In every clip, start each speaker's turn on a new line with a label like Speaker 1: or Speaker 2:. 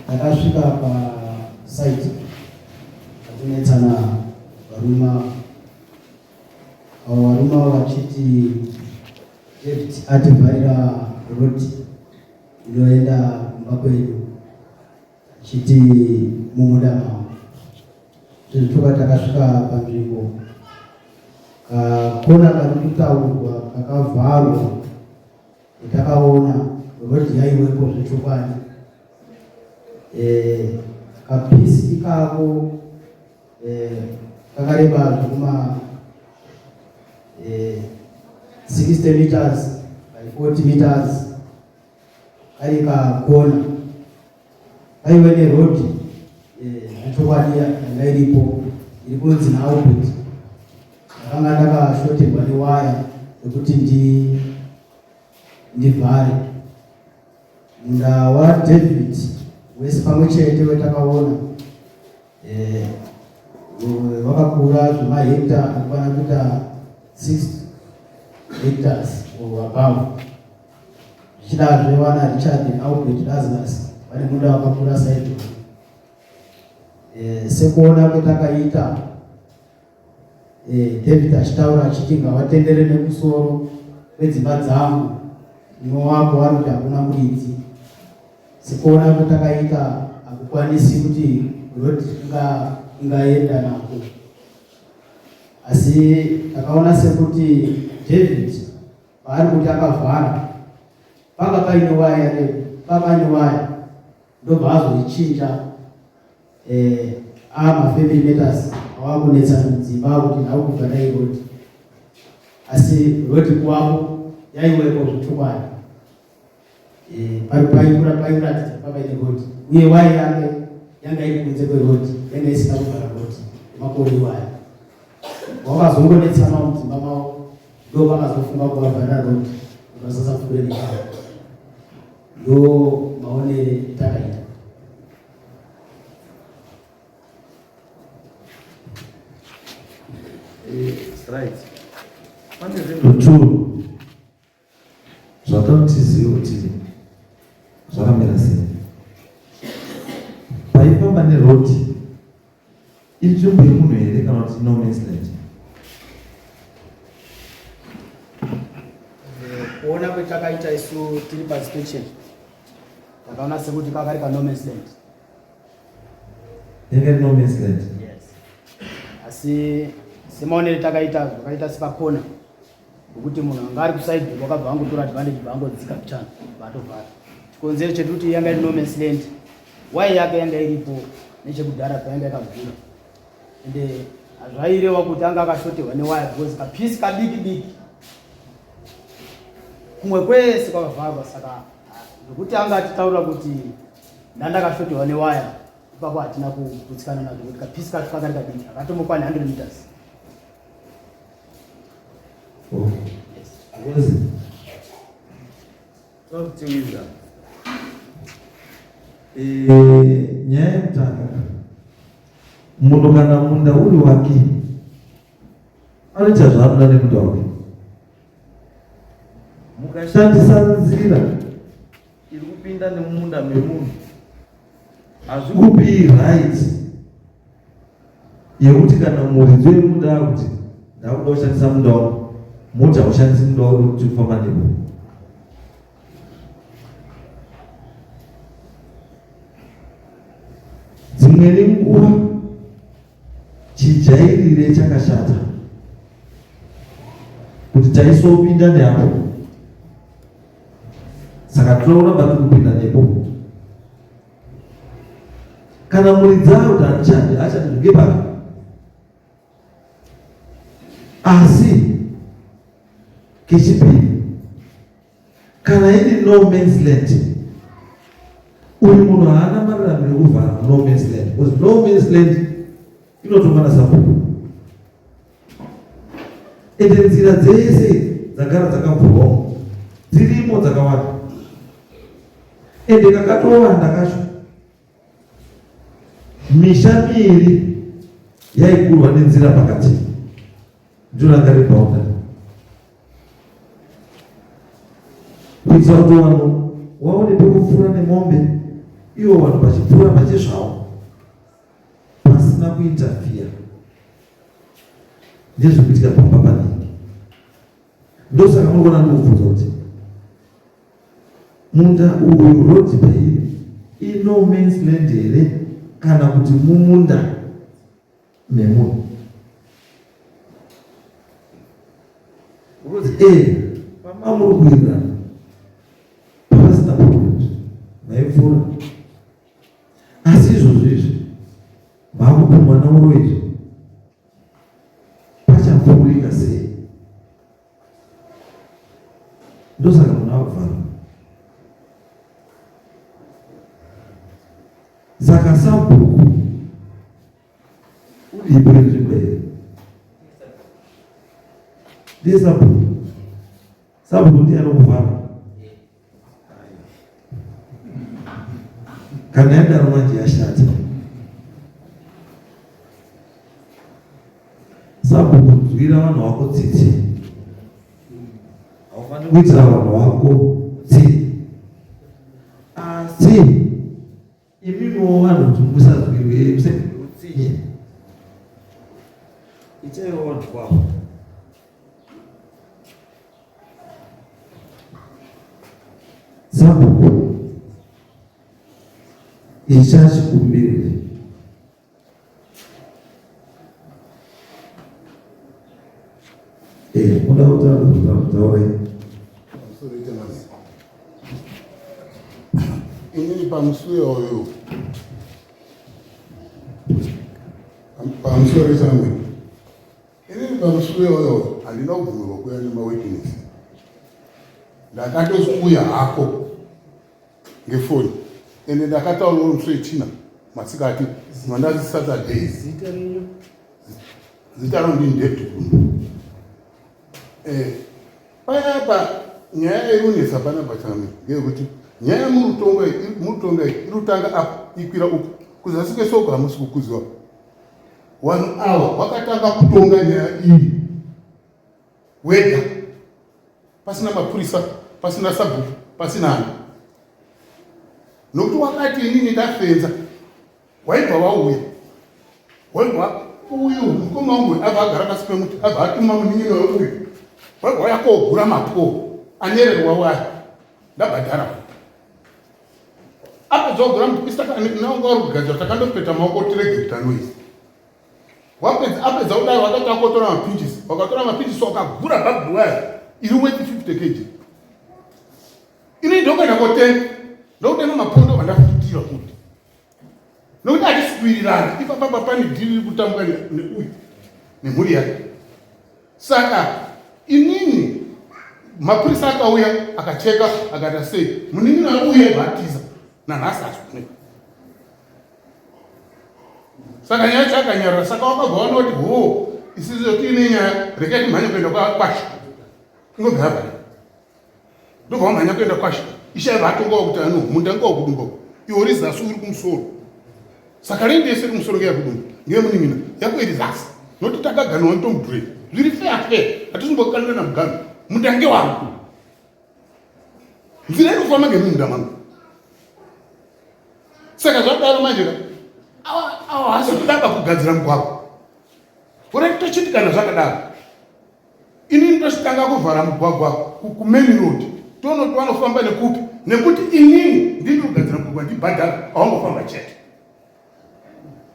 Speaker 1: Takasvika pasite atinetsana varuma vachiti David ativharira roti inoenda kumba kwedu achiti mumuda mavo. Zvituka takasvika panzvimbo kakona kari kutaurwa kakavharwa takaona rodi yaiwepo zvechokwadi. Kapisi ikako kakareba zvekuma 60 meters by 40 meters kari kakona kaive nerodi zvechokwadi yanga iripo iri kunzi naout. Ndakanga ndakashoterwa newaya yekuti ndivhare. Munda waDavid wese pamwe chete wetakaona wakakura zvemahekta akwana kuita 6 hectares or above. Zvichidazve wana Richard naUbert Lazarus vane munda wakakura saizvo. Sekuona kwetakaita David achitaura achiti ngavatendere nekusoro kwedzimba dzangu inowako vari kuti hakuna muridzi. Sekuona kwetakaita hakukwanisi kuti rodi ingaenda nako, asi takaona sekuti David paari kuti akavhara panga paine waya ndobva azoichinja mafamily matters awakunetsana mudzimba kuti ndakubvadai rodi, asi rodi kwavo yaiwepo zvechokwadi. Pairatidza papaine rodi uye waya yanga iri kunze kwerodi, yanga isina kuvhara rodi makore waya. Wakazongonetsana mudzimba mavo ndo vakazofunga kuvavhara rodi vakasasapfuure nekava. Ndo maonere etakaita.
Speaker 2: Right. Pane zvinhu zvatautiziva kuti zvakamira sei. Paifamba nerodi inzvimbo yemunhu here kana kuti no man's land?
Speaker 1: Kuona kwetakaita isu tiri painspection takaona sekuti kakari ka no man's land.
Speaker 2: Yanga no man's land.
Speaker 1: Yes. Asi semaonere takaita zvakaita sepakona kuti munhu anga ari kusaidi wakabva angotora advantage vangodzika kuchana vatovhara. Chikonzero chekuti yanga iri no man's land, waya yake yanga iripo nechekudhara payanga yakavhura, ende zvairewa kuti anga akashoterwa newaya because kapisi kadiki diki kumwe kwese kwakavharwa. Saka zvokuti anga atitaura kuti ndandakashoterwa newaya ipapo hatina kutsikana nazvo kuti kapisi kacho kakari kadiki akatomokwana 100 meters.
Speaker 2: Yes. Tokutimiza nyaya yekutanga, munhu kana munda uri wake anoita zvaanoda nemunda wake. Mukashandisa nzira iri kupinda nemumunda memunhu hazvikupi right yekuti kana muridzi wemunda akuti ndakuda kushandisa munda wako, mota ushandisi munda wako kuti ufamba nepo. Dzimweni nguva chijairire chakashata kuti taisopinda neapo, saka tinoona bati kupinda nepo. Kana muridzi kuti anoshande ashande zvekepaka, asi kechipiri kana iri no man's land, uyu munhu haana mararamiro ekuvhara no man's land, because no man's land inotomana sabhuku, ende nzira dzese dzagara dzakavhurwa dzirimo dzakawanda, ende kakatowanda kacho misha miviri yaigurwa nenzira pakati ndoranga ribaunda kuitira kuti vanhu waone pekupfuura nemombe iwo vanhu vachipfuura pachezvavo pasina kuinterfere ndezvekuitika pamba paningi. Ndosaka munoona ndikubvunza kuti munda uyu rodhi pairi ino man's land here kana kuti mumunda memunhu. Kuti pama muri kuwirirana pasina problem maipfuura, asi izvozvo izvi maakuti mwana uro izvi pachapfuurika sei? Ndosaka munhu akuvhara. Saka sabhuku uripo nzvimbo here ndesabhuku. Sabhuku ndiye anokuvhara kana yadaro manje yashata. Sabhuku nzwira vanhu vako tsitsi, haufaniri kuitira vanhu vako tsitsi. Asi imimiwo vanhu kuti musazwirwe musatsinye ichaiwo vanhu kwavo. Sabhuku ichachikumbiri muda kutaura
Speaker 3: inini pamusure oyo pamusure samwe inini pamusure oyo handina kubvumirwa kuuya nemawitness. Ndakatosiuya hako ngefoni ende ndakataurawo musi wechina masikati mandazi Saturdays. Zita rangu ndindetukundu payapa nyaya yerunesa panapa chame ngeyekuti nyaya yemurutonga irutanga apa ikwira uku kuzasi kwesoko hamusi kukuziwa. Vanhu ava vakatanga kutonga nyaya iyi wega pasina mapurisa, pasina sabhuku, pasina hanhu, nokuti wakati inini ndafenza waibva wauya waibva uyu mukoma wangu abva agara pasi pemuti abva atuma munin'ina weuyu waibva waya koogura mapo anyererwa waya ndabhadhara apedza kugura mupisa naunga vari kugadzira takandopeta maoko tirege kuita noise. Apedza kudai wakati akotora mapinchisi, wakatora mapinchisi wakagura bhabhi waya iri weti 50 kg. Ini ndokwenda kotenga ndokutenga mapondo vandafitira kuti nokuti hatisiwirirana ipapapa pane dhiri riri kutambwa neuyu nemhuri yake. Saka inini mapurisa akauya akacheka akati sei munin'ina uye bhatiza nanhasi hazvioneka. Saka nyaya chakanyarara. Saka wakabva wanoti ho isisi tiine nyaya rekai timhanye kuenda kwasha ingogara pari ndobva wamhanya kuenda kwasha ishaiva atongawa kuti ano mundanga wakudumba iwo rizasi uri kumusoro. Saka rendi yese iri kumusoro ngeyakudumba ngeyemunin'ina yako iri zasi noti takaganwa nitomudhurei zviri feafe hatisombokanana mugano mundange wangu nzira inofamba ngemunda mangu. Saka zvadaro manje awa hasi kudaba kugadzira mugwagwa uri tochitikana zvakadaro. Inini tochitanga kuvhara mugwagwa kumain road tonoti vanofamba nekupi nekuti inini ndiri kugadzira mugwagwa ndibhadhara awangofamba chete.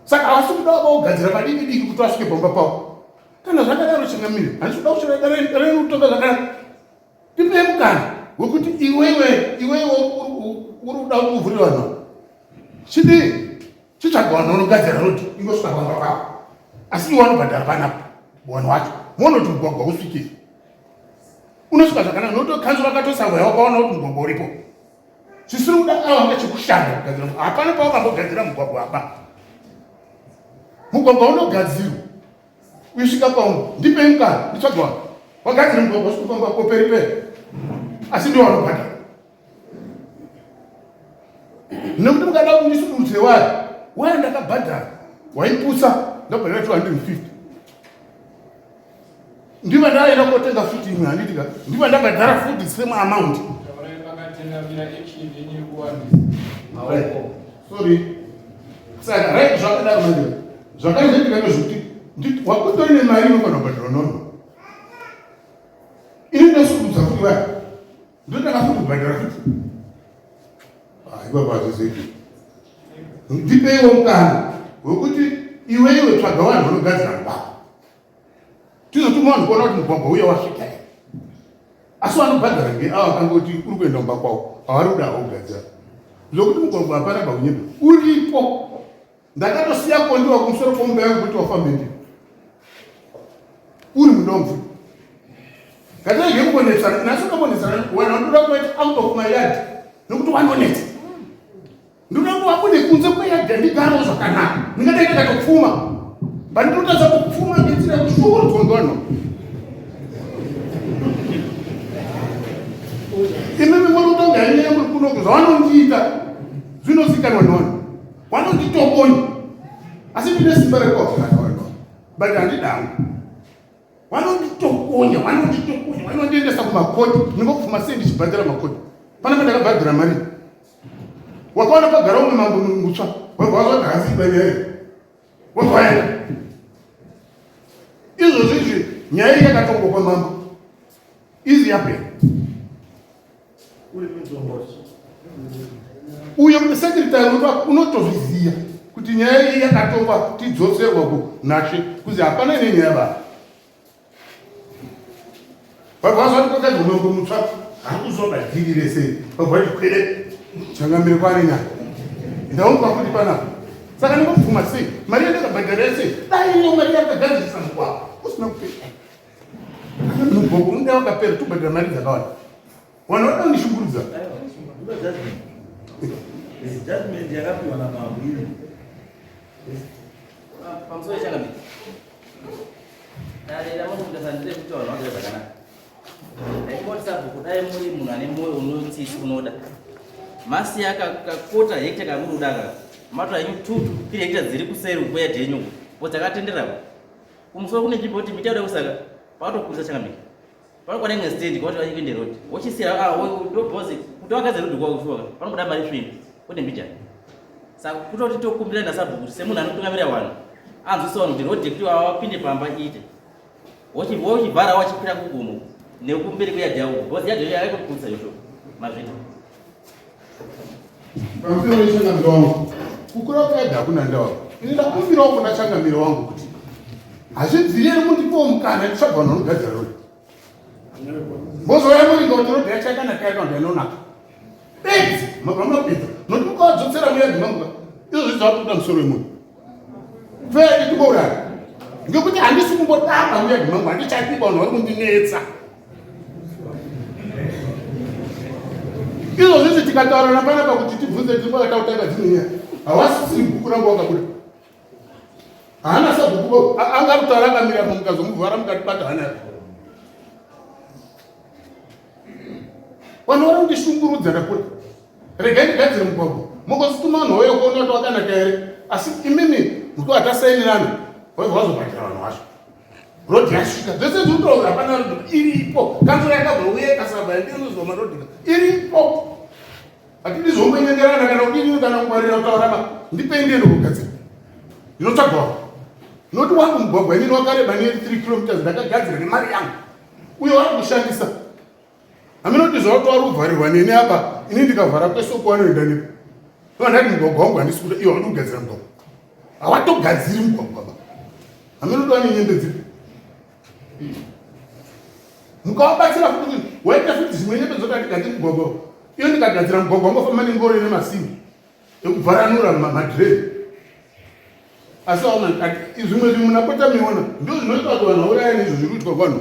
Speaker 3: Saka havasi kuda vaugadzira padiki diki kuti vasvike pamba pavo. Kana zvakadaro chingamiri handisi kuda kuchira renutonga zvakadaro tipe mukana wekuti iwewe uri kuda kuvhurira vanhu chidii chitsvaga vanhu vanogadzira roti ingosvika pamba pavo asi iwe vanobhadhara panapa vanhu vacho muona kuti mugwagwa usvike unosvika zvakanaka nokuti kanzuro akatosangwa wakaona kuti mugwagwa uripo. Zvisiri kuda avanga chekushanda kugadzira hapana pavakambogadzira mugwagwa apa. Mugwagwa unogadzirwa uyisvika pauno ndipe mukana nditsvaga vanhu wagadzira mugwagwa usikufamba koperiperi asi ndiwo vanobhadhara. Nekuti mukada kundisudurudze waya ndakabhadhara waiputsa ndabhadhara 250 ndiva ndaenda kotenga futi imwe handitika ndiva ndabhadhara futi same amount. sorry saka right zvakadaro manje zvakaitika ngezvekuti nditi wakutori nemari inokwana kubhadhara nono ini ndosukudza kuti vaya ndotanga futi kubhadhara futi aiwa pazvizeki ndipeiwo mukana wekuti iwe tsvaga vanhu vanogadzira mugwagwa tizotuma vanhu kuona kuti mugwagwa uya wasvika here asi vanobhadhara ngeavo vakangoti uri kuenda mumba kwavo havari kuda kugadzira zvokuti mugwagwa hapana paunyemba uripo ndakatosiya kondiwa kumusoro kwomba yangu kuti wafambe ndi uri mudomvu katange kubonetsana nasi ukabonetsana wena ndoda kuita out of my yard nokuti wanonetsa ndoda kuti wabude kunze kweyadhi ndigarawo zvakanaka ndingadaita katopfuma pandinotadza kupfuma ngenzira yekushukuru dzongono imimi mwonotonga yanyaya muri kunoku zvavanondiita zvinozikanwa nevanhu vanonditokonya asi ndine simba rekuvakana but handidangu vanonditokonya vanondiendesa kumakoti ndingokufuma sei ndichibhadhira makoti panapa ndakabhadhira mari wakaona pagara umwe mambo mutsva wazvati hasiba nyaya wakaenda izvozvo izvi nyaya iyi yakatongwa kwamambo izi yapera uyo sekretari unotozviziva kuti nyaya iyi yakatongwa tidzoserwa kunashe kuzi hapana ine nyaya vanhu vazvati kwakati unongo mutsva hakuzobadhirire sei vabvatikwere changamire kwane nyaya ndaunga kuti panapa saka ndingopfuma sei mari yandakabhadharira sei dai iyo mari yakagadzirisa mugwagwa usina kupera mugwagwa unga wakapera tobhadhira mari dzakawanda vanhu vada kundishungurudza
Speaker 2: judgment yakapiwa namabwiri
Speaker 4: pamusoro changamire darera munhu ndasandire kuti vanhu vagare zvakanaka ndachimoti sabhuku dai muri munhu ane mwoyo unotsisi unoda masiya kakota hekta kamunodaga mato anyu 2 to 3 hekta dziri kuseri ukweyadhi yenyu po dzakatenderako kumusoro kune nzvimbo kuti miti yauda kusaka pakatokurisa changamire panokwana imwe stendi kwati vanyikuende rodi wochisira ndobhozi kuti wakadze rodi kwakushoka panobuda mari svini kune mbijani saka kutoti tokumbira nasabhuku kuti semunhu anotungamira vanhu anzwisa vanhu kuti rodi kuti wapinde pamba ite wochivhara wachikwira kugomo nekumberi kweyadhi yavo bhozi yadhi yakakurisa yosho mazvita
Speaker 3: pamusoro wechangamiro wangu kukura kwayadhi hakuna ndawa ini ndakumbirawo kuna changamiro wangu kuti hazvidziriri mundipowo mukana nditsvaga vanhu vanogadzira rodi mbozoyamuringa kuti rodi yachakanaka yakaunda inonaka bedzi mabamapedza noti mukawadzosera muyadhi mangu izvo zvidzavakuda musoro wemunhu fedi tibourara ngekuti handisi kumbotamba muyadhi mangu handichatiba vanhu vari kundinetsa izvo zvisi tikataurana panapa kuti tibvunze tipakatautanga dzimwenyaya havasisiri bhuku rangu wakabuda haana sabhuku angarutaura akamira mukazomuvhara mukatibata hana vanhu vari kundishungurudza ndakura regai ndigadzire mugwagwa mukosituma vanhu wauya kuona kuti wakanaka here asi imimi muku hatasainirana wazobhatira vanhu vacho rodi yasvika zvese zvirikutaura hapana rodi iripo kanzura yakabvauya ikasabva ndinozoma rodi iripo hatindizombenyengerana kana kudini kana kungwarira kutaurama ndipei ndiende kugadzira ndinotsvagwawo noti wangu mugwagwa inini wakareba ne 3 km ndakagadzira nemari yangu uye wari kushandisa haminoti zvautoari kuvharirwa neni apa ini ndikavhara kwese kwanoenda nepo vandati mugwagwa wangu handisi kuda iwe wadi kugadzira mugwagwa hawatogadziri mugwagwa ba haminotova nenyembe dzipi mukawabatsira kuti waita futi zvimwe nyembe dzokatigadzira mugwagwa iyo ndikagadzira mugwagwa wangofamba nengoro ine masimbi ekubvaranura madhirei asi zvimwe munapota miona ndo zvinoita kuti vanhu vauraya nezvo zviri kuitwa vanhu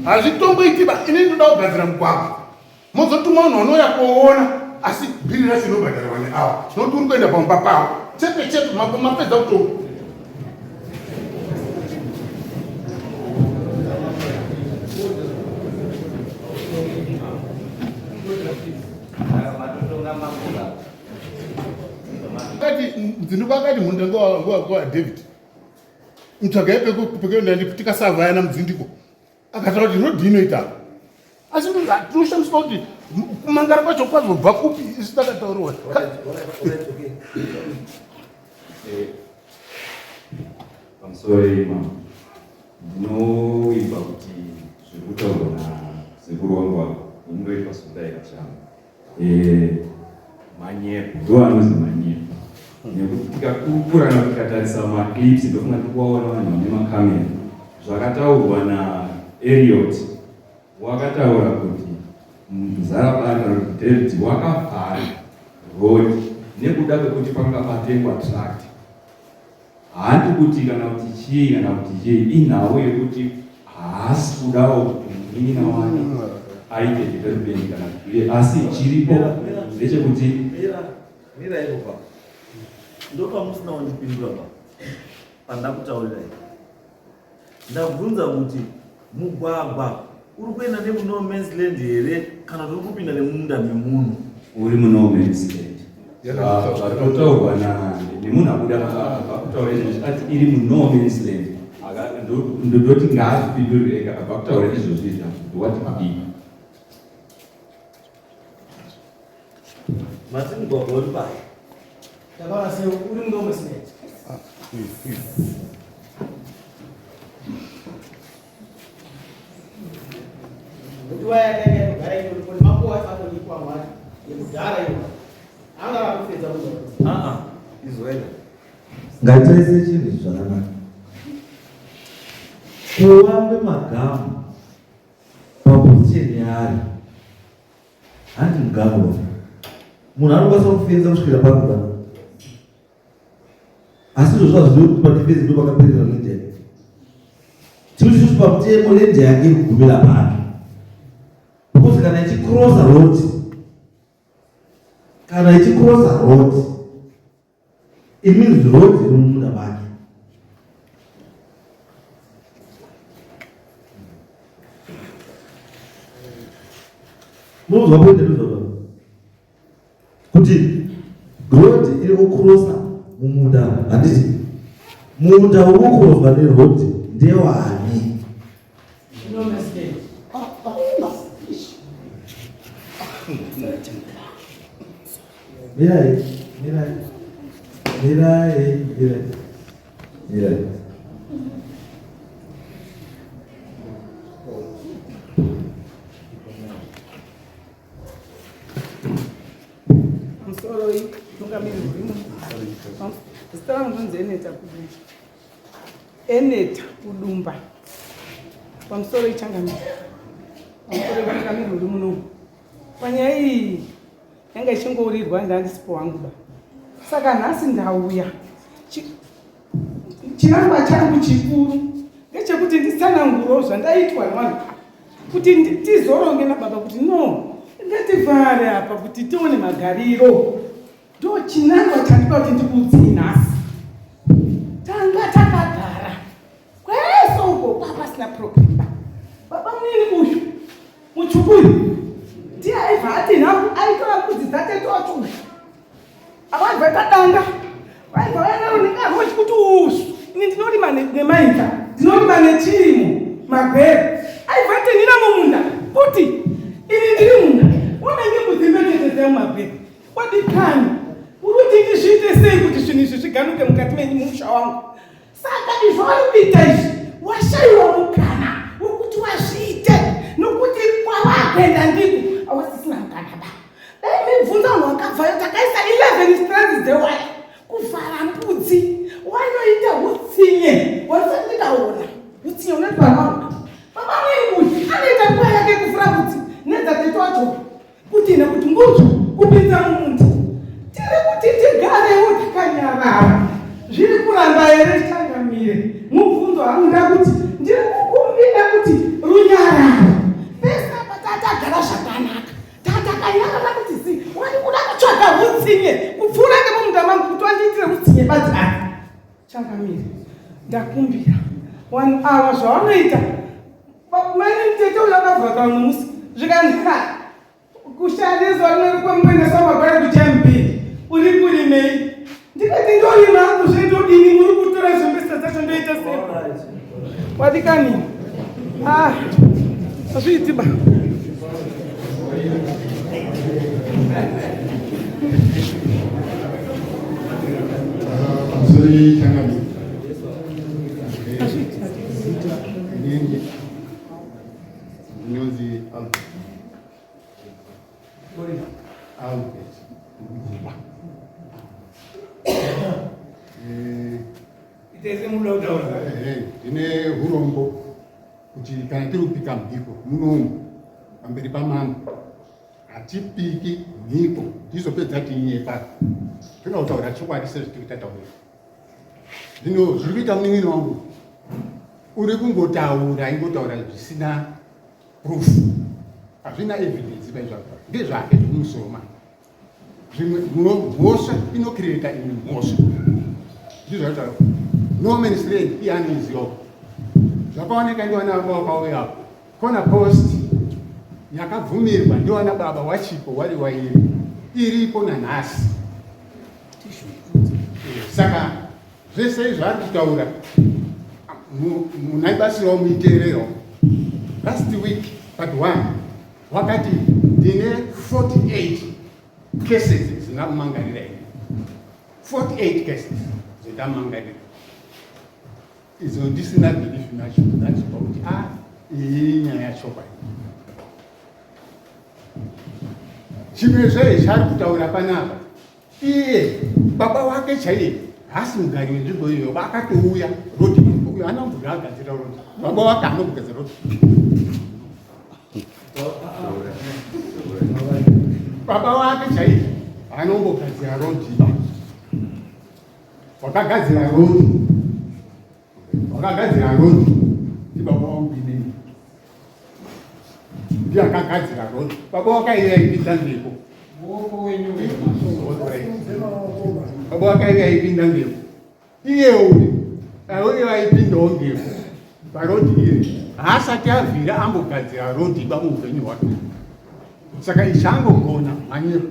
Speaker 3: hazvitomboitiba ini ndoda kugadzira mugwagwa mozotuma vanhu vanouya kuoona asi bhiri racho inobhadhara vane ava nokuti uri kuenda pamba pavo chepe chepe mapedza kutonga ndinokakati mundengo wa David mtsvaga yepekuenda tikasavhayana mudzindiko akataura kuti nodinoita asi tinoshandiswa kuti kumangara kwacho kwazobva kupi isi takatauriwa
Speaker 5: I'm sorry, ma'am. No, about the Zigurongwa, English was today at Sham. Manyepo, do anozi manyepo. Nekutika kukura na kukatarisa maclips ndofuna kuona vanhu vane makamera. Zvakataurwa naEriot wakataura kuti Muzarabana David wakavhara road nekuda kwekuti panga patengwa tract. Handi kuti kana kuti chii kana kuti chii inhawo yekuti haasi kudawo kuti munin'ina wake aite development kana kuti asi chiripo ndechekuti
Speaker 2: mira iko pa ndopa musina wandipindura pa pandakutaurira ndabvunza kuti mugwagwa uri kuenda nemuno man's land here kana uri kupinda nemunda memunhu
Speaker 5: uri muno man's land. Zvatotaurwa nemunhu akuda pakutaura izvozvi ati iri muno man's land. Ndodoti ngaazvipindure ega pakutaura izvozvi kuti wati kudii.
Speaker 2: mati mugwagwa uri pai
Speaker 1: Tabawa se uri muno man's land. Utuwa ya kaya kugara hiyo kwa mambo wa sababu ni kwa watu. Ya kugara hiyo. Anga wakufeza huko.
Speaker 2: izwena ngataise chinhu zvakanaka kuvambe magamu papozisheni yaari handi mugamu munhu anokwanisa kufenza kusvikira pakugana asi izvo zvazvido kuti padifenzi ndo pakaperera lende tiri isusu pamutemo lende yake kugumira pano because kana ichikrosa road it means road iri mumunda make munozwa pointe ndizvozvo kuti road iri kukrosa mumunda handiti munda uri kukroswa neroad ndewani
Speaker 1: Muno man's land.
Speaker 2: mirai
Speaker 6: Musoro hii tungamiri mrimu. Stara mzunze eneta kudumba. Eneta kudumba. Pamusoro ichangamiri. Pamusoro ichangamiri uri muno. Panyaya iyi yanga ichingourirwa ndandisipo wangu ba. Saka nhasi ndauya. Chirangwa changu chikuru ngechekuti nditsananguro zvandaitwa navanhu kuti tizoronge nababa kuti no ngativhare apa kuti tione magariro. Ndo chinangwa chandinoda kuti ndikuudzei nhasi. Tanga takagara kwese uko papasina problem. Baba munini uyu muchukuru ndiye aibva ati nhaku aitora mbudzi dzake tochuya. Avanhu vakadanga vaibva vainaronekazvo chikuti usu ini ndinorima nemainza ndinorima nechirimo magwere aibva atenhira mumunda kuti ini ndiri munda unenge mudzimbetetedza mumagwere wadikani uri kuti ndizviite sei kuti zvinhu izvi zviganuke mukati memusha wangu. Saka izvo vari kuita izvi washayiwa mukana wokuti wazviite nokuti kwavakuenda ndiko awasisina mukana ba. Dai mibvunza vanhu vakabvayo takaisa 11 strands dzewaya kuvhara mbudzi wainoita hutsinye warisati ndikaona hutsinye unoti vanhu baba mwengu anoita nguva yake kuvhura mbudzi nedzateto wacho kuti nekuti mbudzi kupinza mumundi tiri kuti tigarewo takanyarara zviri kuramba here tichangamire mubvunzo hanga kuti ndiri kukumbira kuti runyarara pesa patatagara zvakanaka tatakanyarara kuti zi wari kuda kutsvaga hutsinye kupfuura ngemumunda mangu kuti wandiitire hutsinye badzana changamire ndakumbira 1 hour zvavanoita mane mutete uyo akavhaka vamwe musi zvikanaka kushandiswa rinori kwemboendesa magware kuchambiri uri kurimei ndikati ndorima hangu zvetodini muri kutora zvombesa dzacho ndoita sei wadikani azviitiba
Speaker 7: Zoi Tanganyika. Inenge ndinonzi Albert. Ndine hurombo kuti kana tiri kupika mhiko munomu pamberi pamambo hatipiki mhiko tizopedza tiinyepa tinoda kutaura chokwadi sezvitiri tataura. Zvino zviri kuita munin'ini wangu uri kungotaura ingotaura zvisina proof, hazvina evidence paizvazvo ngezvake zvomusoma. Zvimwe mhosva inocreata imwe mhosva ndizvataura. No man's land ianiziwa zvakaoneka ndiwana baba wakauya apo kona post yakabvumirwa ndiwana baba wachipo wari wairi iripo nanhasi. Saka zvese zvari kutaura munaibasirawo muiterero. Last week part 1 wakati ndine 48 cases dzinakumangarira ini, 48 cases dzetamangarira izo ndisina belief nacho ndachipa kuti iyi nyaya yachokwadi. Chimwezve chari kutaura panapa, iye baba wake chaiye hasi mugari wenzvimbo iyoyo vakatouya rodi uyo hana mvura agadzira rodi, baba wake anogadzira rodi. Baba wake chaiye anombogadzira rodi, wakagadzira rodi ndibaba wangu inini ndiye akagadzira rodi. Baba wake aipinda mhepo, baba wake aipinda mhepo, iye uyu auye aipindawo mhepo parodi iri haasati avhira ambogadzira rodi bamuupenyu hwake. Saka ichangogona manyepo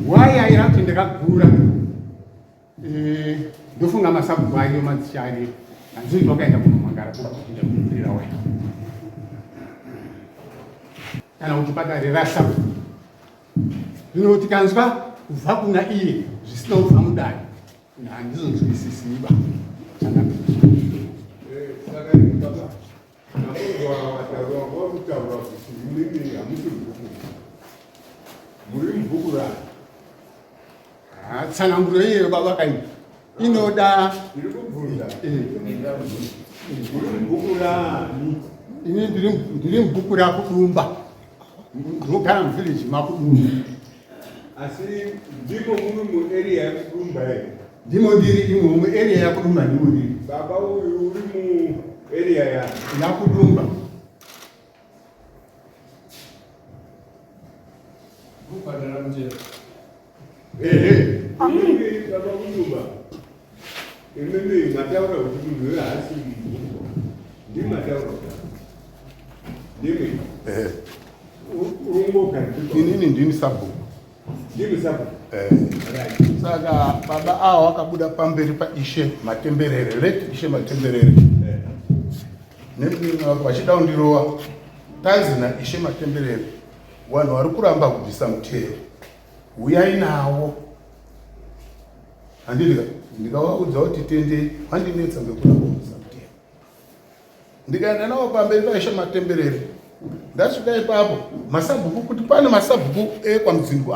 Speaker 7: waya aira kuti ndakagura ndofunga masabhuku ayo madzichari hanzii twakaenda kunomangara kuenda kumbirira waya kana kuti padarira sabhuku. Zvino tikanzwa kubva kuna iye zvisina kubva mudare handizonzwisisiba tsananguro iyeyo baba kai inoda ini ndiri mubhuku rakudumba, ndinogara muvhileji makudumba.
Speaker 8: Asi ndimo muri muarea yakudumba here?
Speaker 7: Ndimo ndiri imwe muarea yakudumba ndimo ndiri.
Speaker 8: Baba uyu uri muarea
Speaker 7: yakudumba.
Speaker 8: Kupadara mjera. Baba kudumba. Imene mataura kuti munhu uyu haasi ndi mataura. Ndimi.
Speaker 7: Inini ndini sabhuku. Saka baba awo akabuda pamberi paishe matemberere, leti ishe matemberere. Vachida kundirowa tanzi naishe matemberere, vanhu vari kuramba kubvisa mutero, uyai nawo. Handiti ndikavaudza kuti tende vandinetsa ngekuramba kubvisa mutero. Ndikaenda nawo pamberi paishe matemberere, ndasvika ipapo masabhuku kuti pane masabhuku ekwamudzingu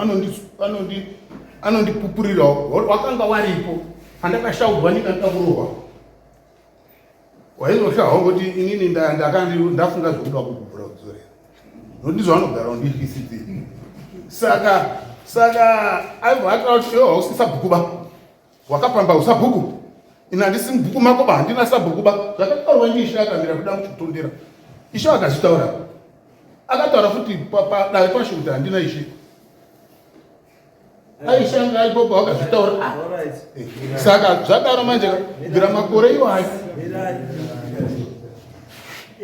Speaker 7: anondipupurirawo wakanga waripo andakashaudzwa ndikandikakurohwa waizoshahawo kuti inini ndafunga zvokuda kupupura kudzorera nondizvo vanogarawo ndihisidzii. Saka aibva ataura kuti iwe hausi sabhuku ba, wakapamba usabhuku, ina handisi mubhuku mako ba, handina sabhuku ba. Zvakataurwa ndiishe akamira kuda muchitondera, ishe akazvitaura, akataura futi dai pasho kuti handina ishe. Aishanga aipopo wakazvitaura. Saka zvadaro manje kubvira makore iwayo.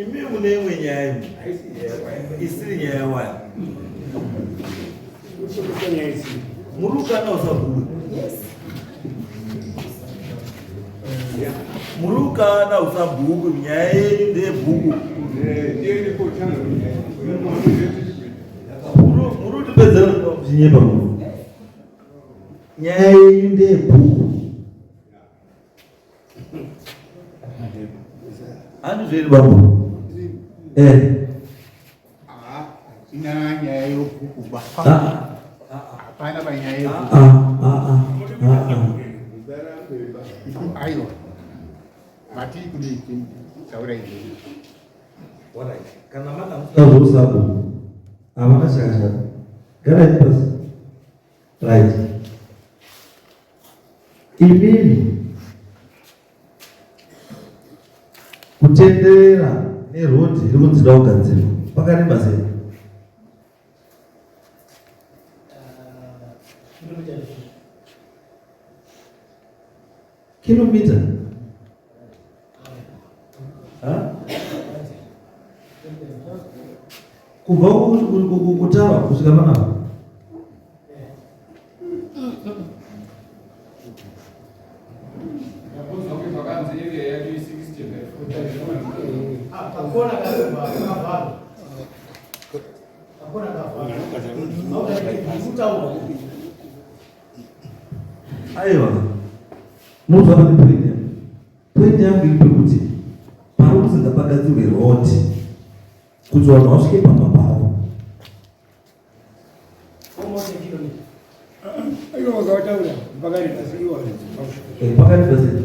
Speaker 9: Imi mune imwe nyaya isiri nyaya yawana. Murukana usabhuku. Murukana usabhuku, nyaya yenyu ndeyebhuku. Muruti pedzera zvinyepa muno. Nyaya yenyu ndeyebhuku.
Speaker 2: Andrei Babu.
Speaker 7: Inyanya yokubhuku ba. Apana banyanya yokubhuku. Ayo. Mati kuli taura ini.
Speaker 2: Alright. Karena mata sabu. Amana shaka. Gara pas. Right. Ibili kutendera nerodi iri kunzida kugadzirwa pakareba sei? Kilomita kubva kutava kusvika panapa. Aiwa, munhu akati point yangu iri pekuti pari kusingapagadzirwe roti kuti vanhu vasvike pamba pavo. Pakareba sei?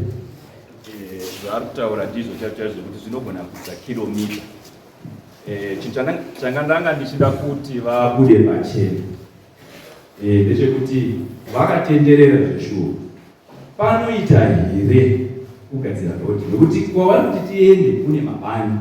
Speaker 5: Zvaari kutaura ndizvo chaizvo kuti zvinogona kuita kilomita. Chinhu changa ndanga ndichida kuti vabude pachena ndechekuti vakatenderera zveshuwo panoita here kugadzira rodi, nokuti kwavari kuti tiende kune mabani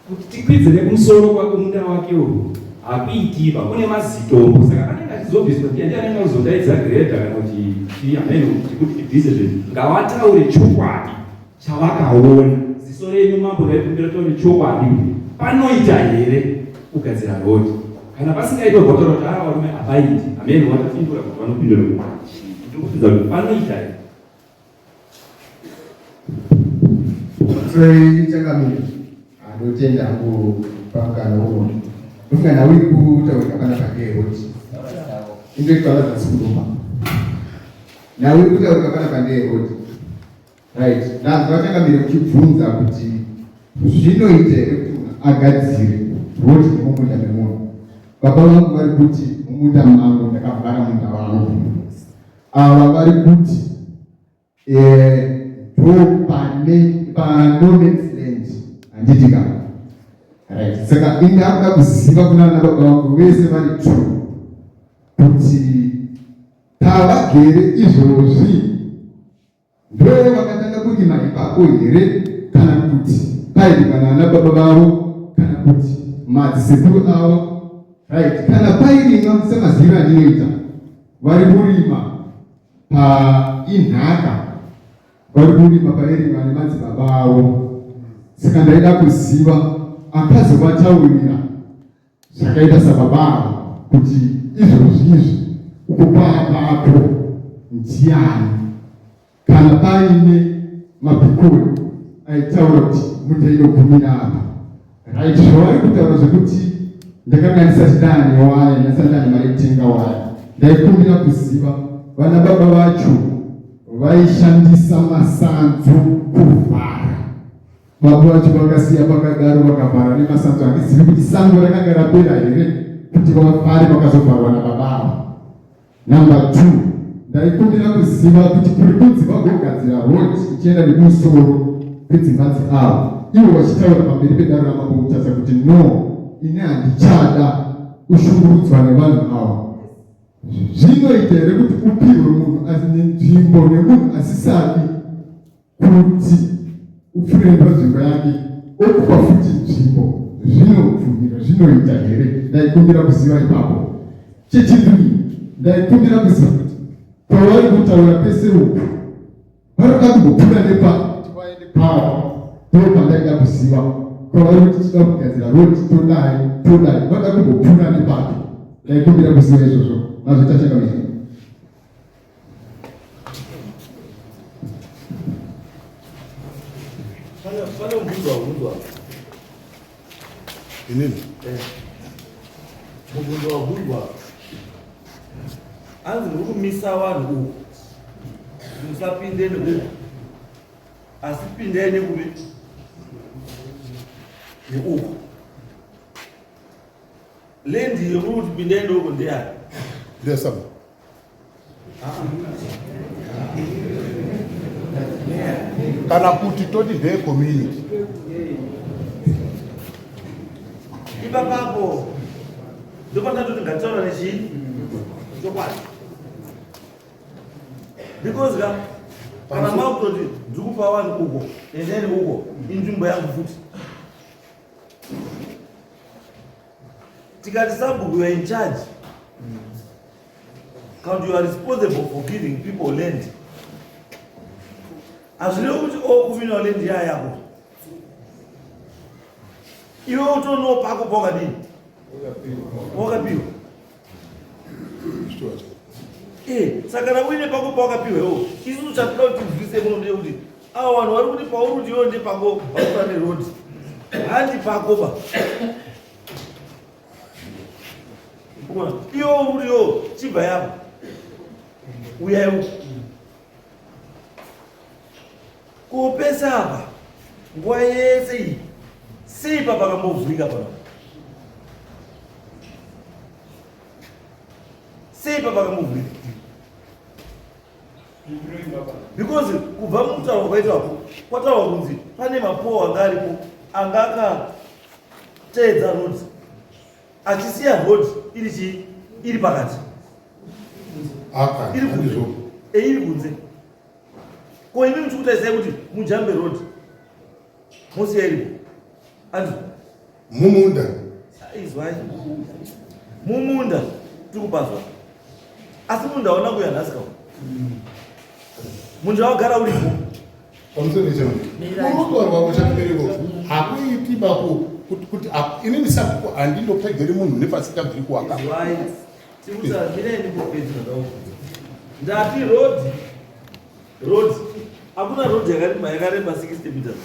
Speaker 5: kuti tikwidze nekumusoro kwake munda wakewo hakuitiba, kune mazitombo, saka anenge achizobviswa kuti ndiye anenge kuzondaidza giredha kana kuti ameno kuti tibvise zvinhu ngavataure chokwadi chavakaona. Ziso renyu mambo raikumbira taure chokwadi panoita here kugadzira rodi. Kana pasingaitwa bhotoro kuti varume hapaiti, ameno watapindura kuti vanopindura ndikupidza kuti panoita here.
Speaker 10: Sei chakamira anotenda kupangana uno ungana uri kutaura kana pandeyoti indoitwa zvasikuruma na uri kutaura kana pandeyoti right. Nanzwa chakamira kuchibvunza kuti zvinoita here kuti agadzire roti mumunda memunhu. Baba vangu vari kuti mumunda mangu ndakavhara munda wangu, ava vari kuti ndo pane no man's land handiti kana right. Saka indakuda kuziva kunana baba vangu vese vari true kuti pavagere izvozvi ndo vakatanga kurima ipapo here kana kuti paidikana ana baba vavo kana kuti madzisepuru avo right. Kana pairimwa semaziviro andinoita vari kurima painhaka, vari kurima pairimwa nemadzibaba avo. Saka ndaida kuziva akazovataurira zvakaita sababa avo kuti izvozvizvi uko paapapo ndiani, kana paine mabhikuri aitaura kuti mundainogumira apa right. Zvavari kutaura zvekuti ndakangandisa chidani waya ndasandani mari kutenga waya, ndaikumbira kuziva vana baba vacho vaishandisa masanzu kuvhara. Baba vacho vakasiya pakadaro vakavhara nemasanzu. Handizivi kuti sango rakanga rapera here kuti vavhare vakazovharwa nababa. Number 2, ndaikumbira kuziva kuti kuri kunzi vagogadzira rodi ichienda nemusoro kwedzimba dzavo, ivo vachitaura pamberi pedare ramambo kutaridza kuti no, ine handichada kushungurudzwa nevanhu ava. Zvinoita here kuti upirwe munhu asine nzvimbo nemunhu asisadi kuti upfure panzvimbo yake okupa futi nzvimbo? Zvinobvumira, zvinoita here? Ndaikumbira kuziva ipapo. Chechipiri, ndaikumbira kuziva kuti pavari kutaura pese uku varikuda kumbopfuura nepati vaende pavo, ndo pandaida kuziva kwavari kuti tichida kugadzira rodi todai vada kumbopfuura nepati. Ndaikumbira kuziva izvozvo. Mazvitachakamira
Speaker 9: pane mubvunzo
Speaker 3: inini
Speaker 9: mubvunzo wabvunzwa anzi muri kumisa vanhu uku musapinde neuku asi pindei nekuvi neuko. Lendi yomuri kuti pindaende uko ndeyani?
Speaker 3: Ndeyasaba. Kana kuti toti ndeye community.
Speaker 9: Ipapapo ndopanda kuti ngataura nechii chokwadi. Because kana makutoti ndikupa vanhu uko endeni uko inzvimbo yangu futi. Tikati Sabhuku, you are in charge. Count, you are responsible for giving people land. As you know, kuvina land yako. Iwe utono pako poka nini? Wakapiwa. Saka na wine pako wakapiwa. Isu chakula tuvise muno ndiye kuti awa vanhu vari kuti pauri yonde pako pakufane road. Handi pako ba. Iyo uriyo chibva yako. Uyayo. Kupesa hapa. Nguwa yese iyi. Sei papa kambovhurika pano. Sei papa kambovhurika. Because kubva mukutaura kwaitwapo kwataura kunzi pane mapowa anga aripo anga akateedza road achisiya road iri pakati iri kunze. Ko imi muchikutarisai kuti mujambe road musiya iripo andi
Speaker 3: mumunda
Speaker 9: izwai mumunda tikupazwa asi munda aona kuya nhasika munda wagara uripo
Speaker 3: pamusoro necho urudo rwavo chakubereko hakuiti bako kuti inini Sabhuku handindopegeri munhu nepasikabviri kuwaka
Speaker 9: ndati road hakuna road yakareba 60 meters.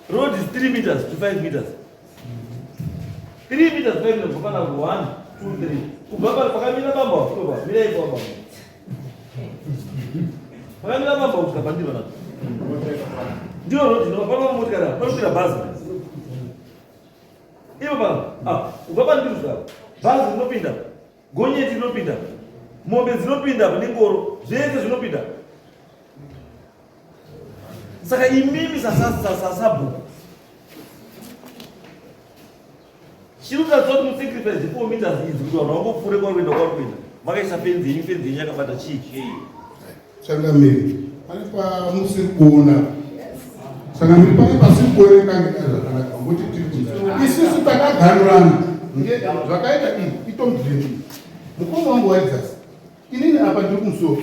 Speaker 9: Road is 3 meters to 5 meters. 3 meters 5 meters kupana 1 2 3 kubaba pakamira bamba kuba mira ipo bamba pakamira bamba ukapandira na ndio road ndio pala motikara pala basi ipo baba ubaba ndizwa basi zinopinda gonyeti zinopinda mombe zinopinda ngoro zvese zvinopinda. Saka imimi sasa Sabhuku chiruka zoti musacrifice 4 meters idzi kuti vanhu vangopfuure kwakuenda kwakuenda makaisa fenzi yenyu yakabata chii
Speaker 3: Changamiri pane pamusiri kuona Changamiri pane pasiri kuonekanga zvakanaka ngokuti isusu takaganurana zvakaita itomudhireni mukoma wangu waidzasi inini apa ndiri kumusoro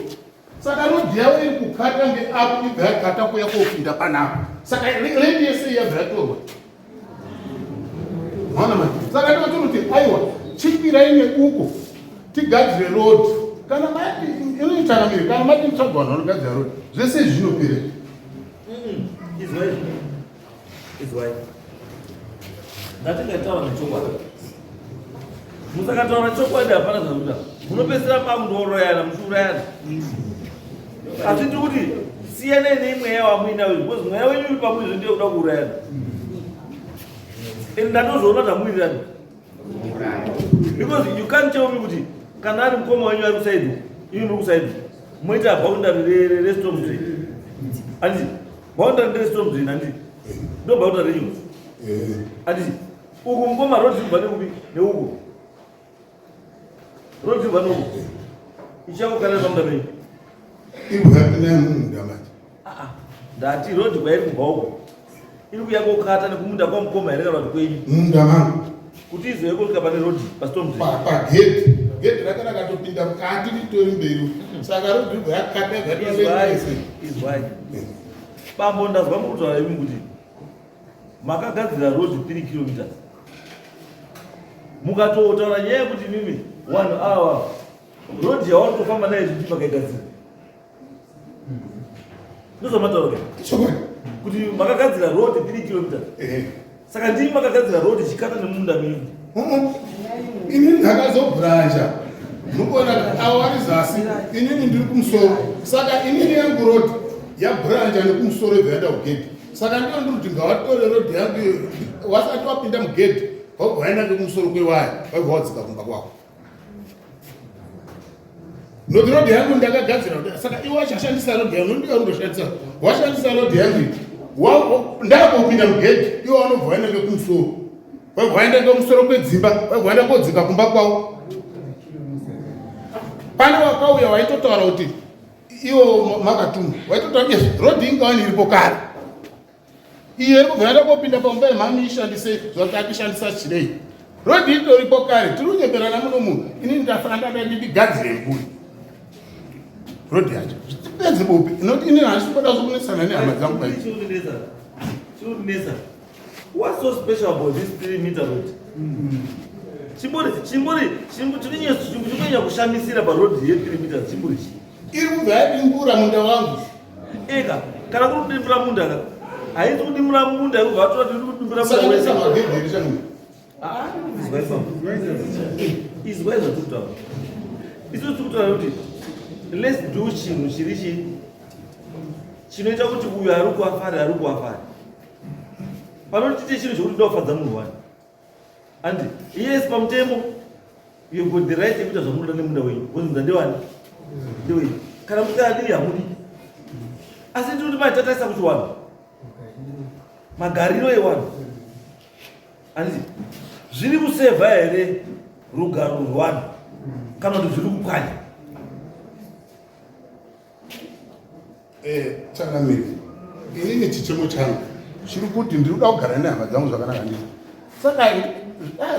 Speaker 3: saka rodhi yavo iri kukata ngeapo ibva yakata kuya koopinda panapa saka rendi yese yabva yatorwa maona mati saka ndotonoti aiwa chipirai neuko tigadzire rodhi kana mati inoitaramiri kana mati mutsvaga vanhu vanogadzira rodhi zvese zvinopera
Speaker 9: izwai ndatingataura nechokwadi musakataura chokwadi hapana zvakuda munopedzisira makundoroyana muchiurayana asi tiri kuti siyanai nemweya wamuinayo because mweya wenyu uri pamwizvo ndiye kuda kuurayana ende ndandozoona zvamuirirani because you can't tell me kuti kana ari mukoma wenyu ari kusaidi imi muri kusaidi moita boundary restorm drain anditi boundary restorm drain anditi ndo boundary renyu anditi uku mukoma rodi kubva nekupi neuko rodi kubva neuko ichakukana pamunda penyu
Speaker 3: ibvapinaya mumunda mati
Speaker 9: ndati rodi kwairi kubva uko iri kuya kokata nekumunda kwamukoma here kana kuti kwenyu
Speaker 3: munda mangu
Speaker 9: kuti izove kusvika pane rodi pastorm
Speaker 3: pagedhi raka rakatopinda mukati ritori mberi saka rodi ibva yakata
Speaker 9: izwai bambo ndazwa mukutaura imi kuti makagadzira rodi 3 kilometers mukatotaura nyaya yekuti mimi vanhu ava rodi yawanotofamba naye zviti makaigadzira ndozvamataura kuti makagadzira rodi 3 kilometers saka ndii makagadzira rodi chikata nemunda mingi
Speaker 3: inini ndakazobhuranja mukuona avo vari zasi inini ndiri kumusoro saka inini yangu rodi yabhuranja nekumusoro ibva yada kugedhi Saka ndiyo ndiri kuti ngavatore rodhi yangu wasati wapinda mugedhi wabva waenda nekumusoro kwewaya wabva wadzika kumba kwako. Nokuti rodhi yangu ndakagadzira kuti saka iwe wachashandisa rodhi yangu ndiyo undoshandisa washandisa rodhi yangu ndakopinda mugedhi iwe wanobva waenda nekumusoro wabva waenda nekumusoro kwedzimba wabva waenda kodzika kumba kwavo. Pane wakauya waitotaura kuti iwo makatuma waitotaura yes rodhi ingawani iripo kare iye iri kubva yaenda kopinda pamba yemhami ishandise zvati atishandisa chirei rodhi itoripo kare tiri kunyemberana muno munhu ini ndafanira ndigadzire mburi rodhi yacho zvitipedze bopi inoti ini handisi kuda zokunesana nehama dzangu pai.
Speaker 9: What's so special about this 3-meter road? Chimbori kushamisira parodhi ye3 meters chimbori
Speaker 3: iri kubva yadimbura munda wangu
Speaker 9: ega kana kuri kudimbura munda ka haiti kudimbura munda yekubva atora kuti kudimbura munda wese
Speaker 3: magedheri changu
Speaker 9: izwa izvatokutaura isu tikutaura kuti let's do chinhu chiri chinoita kuti uyo ari kuafari panotite chinhu chokuti ndofadza munhu wani and yes pamutemo you got the right yekuita zvamunoda nemunda wenyu kuti munda ndewani ndewenyu kana kuti adiri hamudi asi ndikuti maitatarisa kuti wanhu magariro ewanhu anditi zviri kusevha here rugaro rwewanhu kana kuti zviri kupwanya.
Speaker 3: Changamiri inini chichemo changu chiri kuti ndiri kuda kugara nehama dzangu zvakanaka ndii saka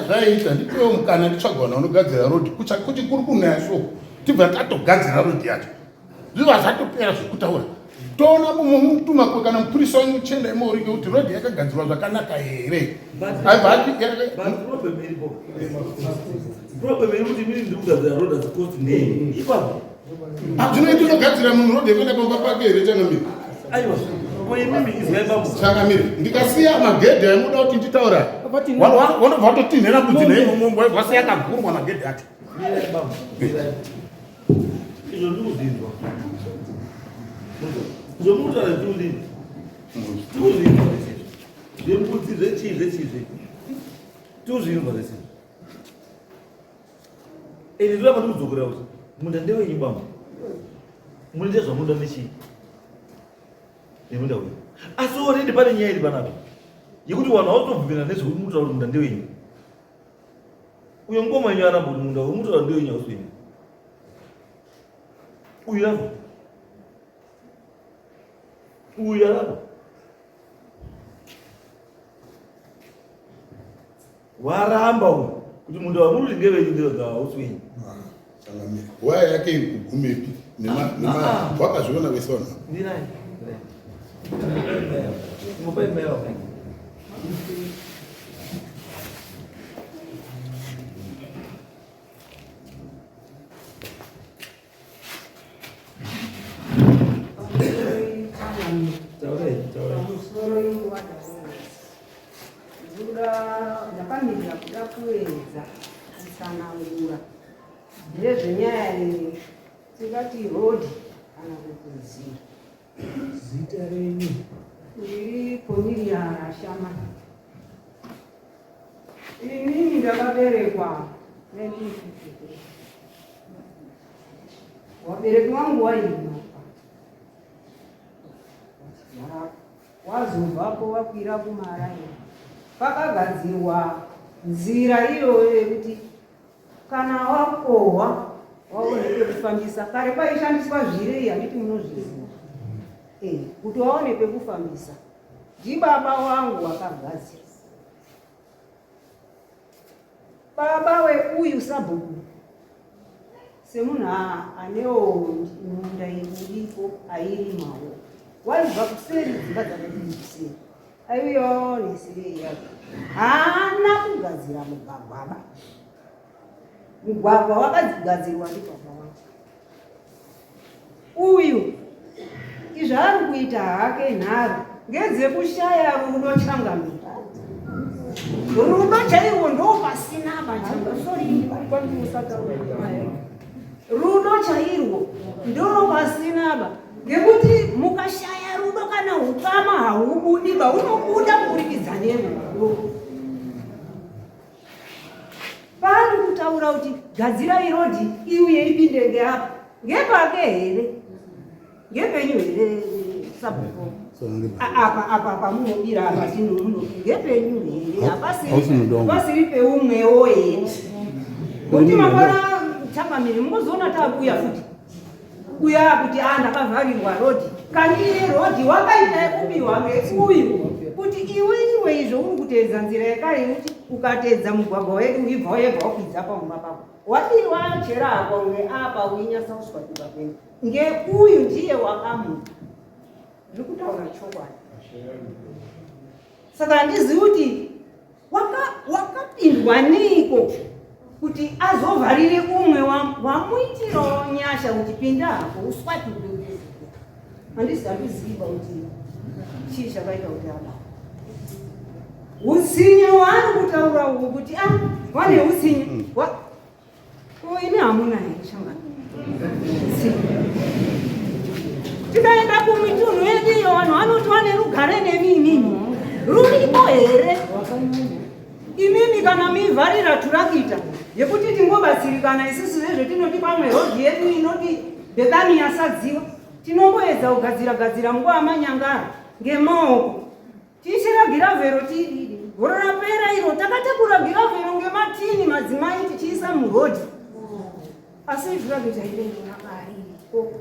Speaker 3: zvaita ndipewo mukana nditsvagwana unogadzira rodhi kuti kuri kunaya shoko tibva tatogadzira rodhi yacho zviva zvatopera zvekutaura toona mutumakwe kana mupurisa wenyu chenda imori ngekuti rodhi yakagadzirwa zvakanaka here
Speaker 9: problem iri kuti miri ndiri kugadzira rodhi azikosti nei ipapo
Speaker 3: zvinoiti unogadzira munhu rodhi yakaenda pamba pake here Changamiri
Speaker 9: aiwa koimimi izvaibambo
Speaker 3: Changamiri ndikasiya magedhi aimuda kuti nditaura wanobva watotinhera budzi neimomombo vasi yakagurwa magedhi acho
Speaker 9: izvo ndikuzinzwa zvomutaura ndiudini tiuzinzwa zesizvo zvembudzi zvechizve tiuzvinzwa zesizvo ende ndoramba ndikudzokera kuti munda ndewenyu bambo munoita zvamunoda nechii nemunda wenyu asi oredi pane nyaya iri panapa yekuti vanhu hautobvumira nezvekuti mutaura kuti munda ndewenyu uyo ngoma yenyu aramba kuti munda wemutaura ndewenyu hausiwenyu uyu aramba uyu aramba waramba uyu kuti munda wamuruti ndewenyu ndewega hausiwenyu.
Speaker 3: Changamiri waya yake iri kugumepi wakazviona vese vanhu
Speaker 9: ndirai ngopai mera
Speaker 11: ndakamira kuda kuedza kutsanangura ndezvenyaya tingati rodhi kana kuti zita renyu ndiri Cornelia Shama. Inini ndakaberekwa 1953 wabereki wangu waima wazobvapo wakwira kuMaraini pakagadzirwa nzira iyoyo yekuti kana wakohwa waone pekufambisa. Kare paishandiswa zvirei handiti munozviziva kuti waone pekufambisa. Ndibaba wangu wakagadzira. Baba weuyu sabhuku semunhu anewo munda iripo airimawo waibva kuseri dzimba dzakatiisei aiuyawo nesirei yake haana kugadzira mugwagwa. Mugwagwa wakagadzirwa ndibaba wangu. Uyu izvaari kuita hake nharo ngedzekushaya rudo Changamira. Rudo chairwo ndopasina rudo chairwo ndopasina ngekuti mukashaya rudo kana ukama haubudi unobuda kuburikidza nerudo. Pari kutaura kuti gadzirai rodhi iuye ipinde ngeapa ngepake here ngepenyu here sabhuku apa pamunobira apa ngepenyu here hapasiri peumwewo here kuti makora Changamire muzoona tabuya futi uya kuti ndakavharirwa rodhi kandiye rodhi wakaita kubiwa ngeuyu kuti iwe izvo uri kuteedza nzira yekare kuti ukateedza mugwagwa wedu uibva wayebva wakwidza pamumba pako wadii wachera ako ngeapa uinyasa kuswatuka penyu ngeuyu ndiye wakamuka. Ndiri kutaura chokwadi. Saka handizivi kuti wakapindwa neiko kuti azovharire umwe wamuitirawo nyasha kuti pinda hapo uswatuke. Handiziva kuti chii chakaita kuti apa utsinye waari kutaura uku kuti wane utsinye ine hamuna here shangana tikaenda kumitunhu yedu iyo vanhu vanoti vane rugare nemimimi ruripo here imimi kana mivharira turakita yekuti tingobatsirikana isusu zvezvetinoti pamwe rodhi yedu inoti Bethani yasadziwa tinomboedza kugadzira munguva manyangara ngemaoko tichira giravhero tididi goro rapera iro takatakura giravhero ngematini madzimai tichiisa murodhi asi zvirakita ile rakariko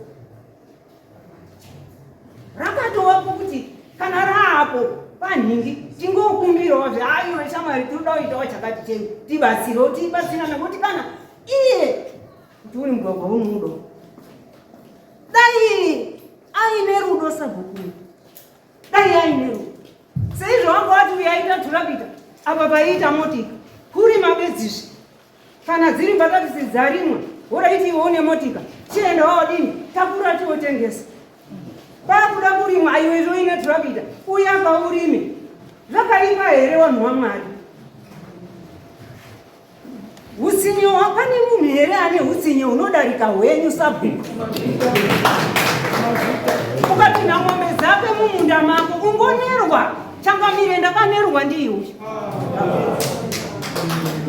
Speaker 11: rakatovapo kuti kana raapo panhingi tingokumbirawo zvaiwe shamwari tinoda kuitawo chakati chenyu tibatsirewo tibatsira nekuti kana iye kuti uri mugwagwa unomudo dai aine rudo sabhuku dai aine rudo seizvo wanga wati uyaita turakita apa paiita motika kuri mabedzizvi kana dziri mbatatisi dzarimwe woraiti iwe une motika chienda waodini takura tiwotengesa pakuda kurimwa aiwe zvoine turakita uyanga urime zvakaipa here vanhu vaMwari? Utsinye pane munhu here ane utsinye unodarika hwenyu sabhuku? Ukati namombe dzake mumunda mako ungonerwa. Changamire ndakanerwa ndiwe.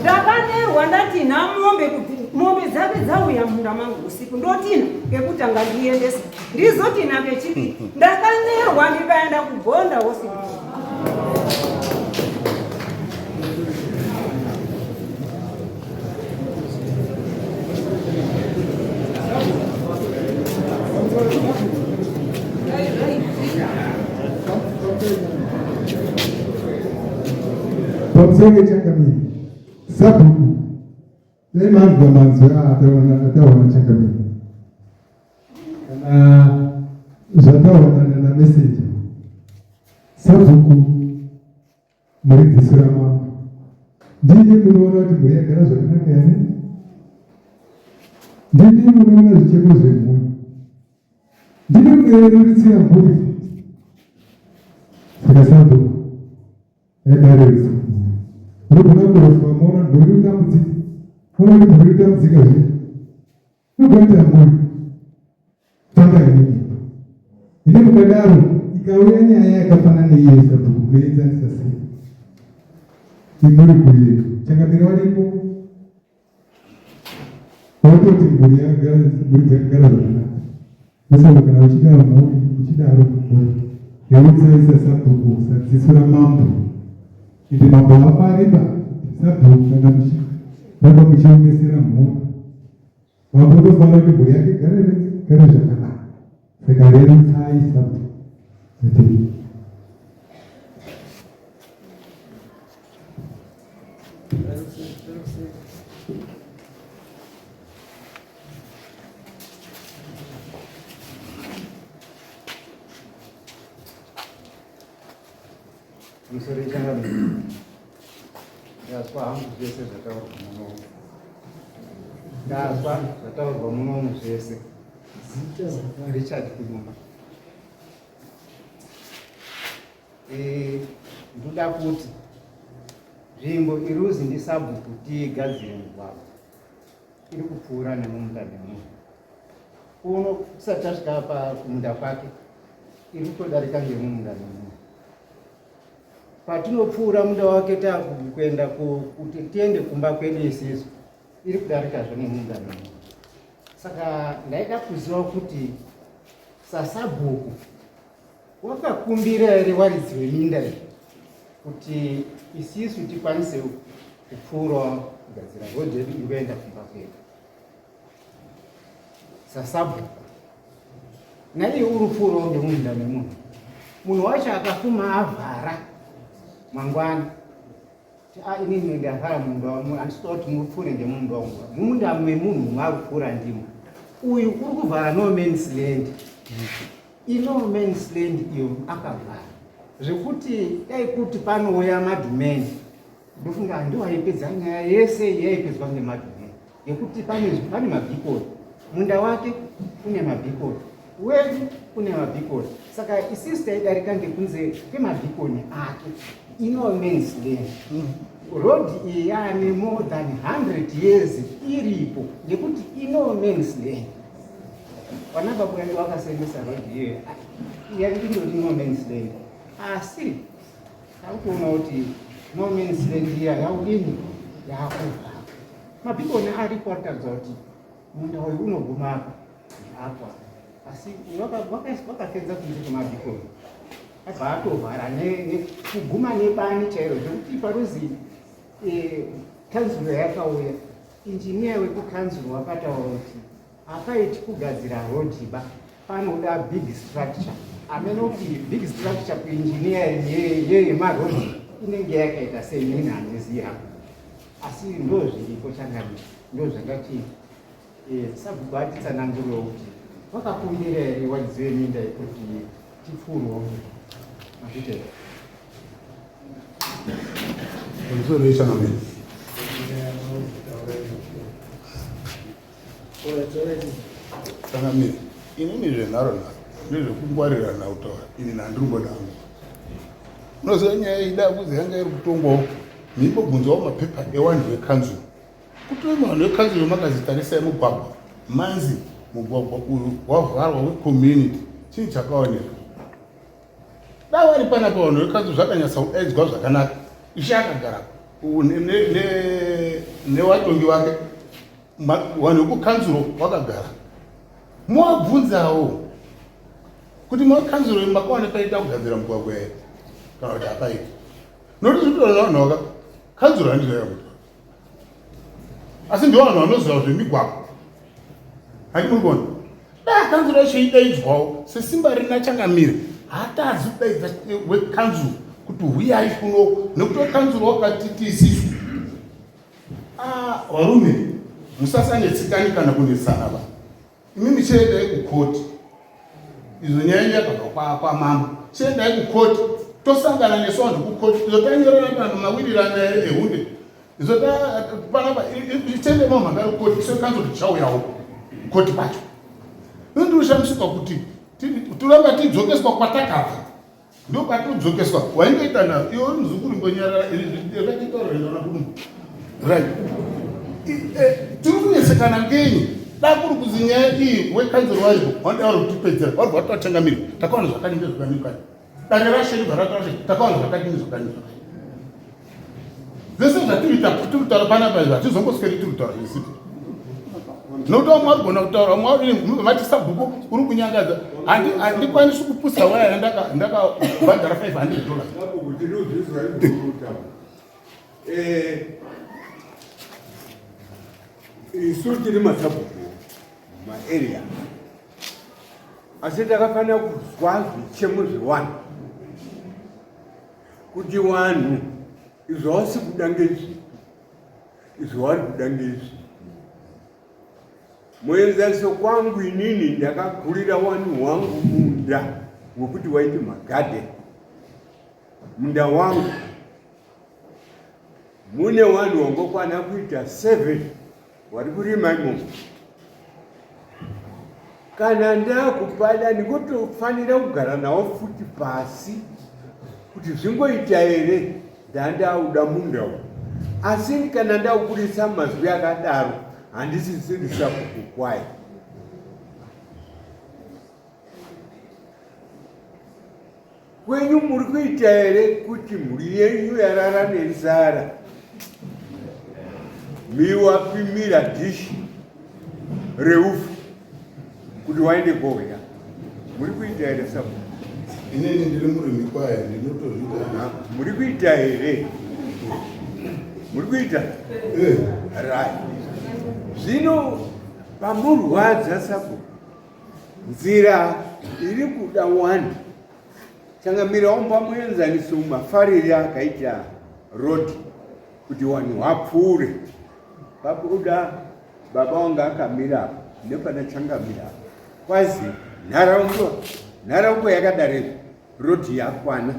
Speaker 11: Ndakanerwa ndati namombe kuti mombe dzake dzauya munda mangu usiku ndotina ngekutanga ndiendesa ndizotina kechipiri ndakanerwa ndikaenda kugonda usiku.
Speaker 10: Pamsenge Changamire sabhuku nemanzwa ataona Changamire kana zvataonana nameseji sabhuku muri dziso ramambo ndini munoona kuti muri yagara zvakanaka here? Ndini munoona zvicheko zvemhuri? Ndini munoereritsira mhuri? Saka sabhuku edarerisa unogona kuroswa maona mhuri utambudzika ona kuti mhuri utambudzika zvino unogaita mhuri tanga inini ine mukadaro ikauya nyaya yakafanana neiye sabhuku munoenzanisa sei? Imuri kuyedu Changamire waripo watoti mhuri dzakagara zvakanaka esaka kana uchida mhuri uchidaro mhuri reutsaisa sabhuku sadziso ramambo kuti mambo vapareba sabhuku kana ramba muchiomesera mhuri mambo unofanira kuti mhuri yake gare zvakanaka saka rerutsai sabhuku kuti
Speaker 12: Musore Changamire ndazwa hangu zvese zvataurwa munomu ndazwa zvataurwa munomu zvese Richard Kunyumba ndoda kuti nzvimbo iruzi ndisabhuku tiigadzire mugwagwa iri kupfuura nemumunda memunhu uno kusati tasvika kumunda kwake iri kutodarika ngemumunda memunhu patinopfuura munda wake takuenda kuti tiende kumba kwedu isisu iri kudarikazve nemunda mene. Saka ndaida kuziva kuti Sasabhuku wakakumbira here waridzi weminda iyi kuti isisu tikwanise kupfuura kugadzira rodhi yedu inoenda kumba kwedu. Sasabhuku naiye uri pfuurawo ngemunda memunhu, munhu wacho akafuma avhara mangwana inini ndavhara munda wamwe handisida kuti mupfuure ngemunda wamwe mumunda memunhu mwari kupfuura ndimo. Uyu uri kuvhara no man's land. No man's land iyo akavhara zvekuti dai kuti panouya madhumeni ndofunga ndowaipedza nyaya yese yaipedzwa ngemadhumeni ngekuti pane mabhikoni, munda wake une mabhikoni, wedu une mabhikoni. Saka isisi taidarika ngekunze kwemabhikoni ake. No man's land. Rodhi iyi yaane more than 100 years iripo ngekuti no man's land. Vana baba vedu vakasemesa rodhi iyoyo yaindoti no man's land, asi takuona kuti no man's land iya yaudini yakuvhara. Mabhikoni aripo arikutaridza kuti munda uyu unoguma apa, asi vakapedza kunze kwemabhikoni abva atovhara nekuguma nebani chairo zvekuti parozi kanzuro yakauya, injiniya wekukanzuro wakataura kuti apaiti kugadzira rodhi ba, panoda big structure. Amene kuti big structure kuinjiniya yemarodhi inenge yakaita semini handiziva, asi ndo zviripo changani, ndo zvangati Sabhuku atitsanangurewo kuti vakakumbira here waridzi weminda kuti tipfuurewo azvitei.
Speaker 7: Tsangamiri, inini zvenharo ndezvekungwarira nautaura ini nandirimbodamo. Unoziva nyaya ida kuzi yanga iri kutongwawo mhimbobvunzawo mapepa ewanhu wekanzuro kuti vanhu wekanzuro makazitarisai mugwagwa manzi mugwagwa uyu wavharwa wecommunity chii chakaoneka. Dai vari panapa vanhu wekanzuro zvakanyatsa kudaidzwa zvakanaka, ishe akagara nevatongi vake, vanhu vekukanzuro vakagara, muvabvunzawo kuti makanzuro makaona paita kugadzira mugwagwa here kana kuti hapaiti. Nokuti zvitoona vanhu vaka kanzuro handizvaya kuti asi ndo vanhu vanoziva zvemigwagwa. Handi murikuona dai kanzuro yacho idaidzwawo sesimba rina Changamire, hatazi kudaidza wekanzuro kuti huyai kuno, nekuti wekanzuro wakatiti isisu varume musasanetsikani kana kunetsana vanhu. Imimi chiendai kukoti, izo nyaya yakabva kwamama, chiendai kukoti tosangana nesu vanhu kukoti, izotanyorana vanhu mawirirana ehunde, izota panapa chiende mamhanga rekoti sekanzuro tichauyawo kukoti pacho. Ndinoshamisika kuti toramba tidzokeswa kwatakabva, ndo kwatinodzokeswa. Waingoita na iwe muzukuru mbonyarara rakitaurana kuno right tiri kunetsekana ngenyi. Dai kuri kuzi nyaya iyi wekanzuro waivo wandavari kutipedzera vari vatachangamiri takaona zvakadini zvakaningani dare rasheri bvaratarashi takaona zvakadini zvakadini zvese zvatiriita tirikutaura panapa izvi hatizombosweri tirikutaura zvisipi nokuti vamwe vari kugona kutaura vamwe mati Sabhuku uri kunyangadza. Handikwanisi kupusa waya ndakabhadhara $500.
Speaker 8: Isu tiri maSabhuku maarea asi takafanira kuzwa zvichemo zvevanhu kuti vanhu izvo vasi kuda ngezvipi, izvo vari kuda ngezvipi. Muenzaniso kwangu inini ndakagurira vanhu wangu munda wekuti waiti magadheni. Munda wangu mune vanhu vangokwana kuita 7 vari kurima imomo. Kana ndakupada ndingotofanira kugara navo futi pasi kuti zvingoita here ndandauda munda uyu. Asi kana ndakukurisa mazwi akadaro handisisiri Sabhuku kwayo. kwenyu muri kuita here kuti mhuri yenyu yarara nenzara miwapimira dhishi reufu kuti waende kodya? Muri kuita here sabu?
Speaker 3: Inini ndiri murimi kwaye ndinotozvita.
Speaker 8: Muri kuita here? Muri kuita? Right. Zvino pamurwadza sabu, nzira iri kuda wani. Changamirawo pamuenzaniso mafarire akaita rodi kuti wanhu wapfuure. Pabuda baba wanga akamira nepana changamira kwazi nharaunda yakadare rodi yakwana.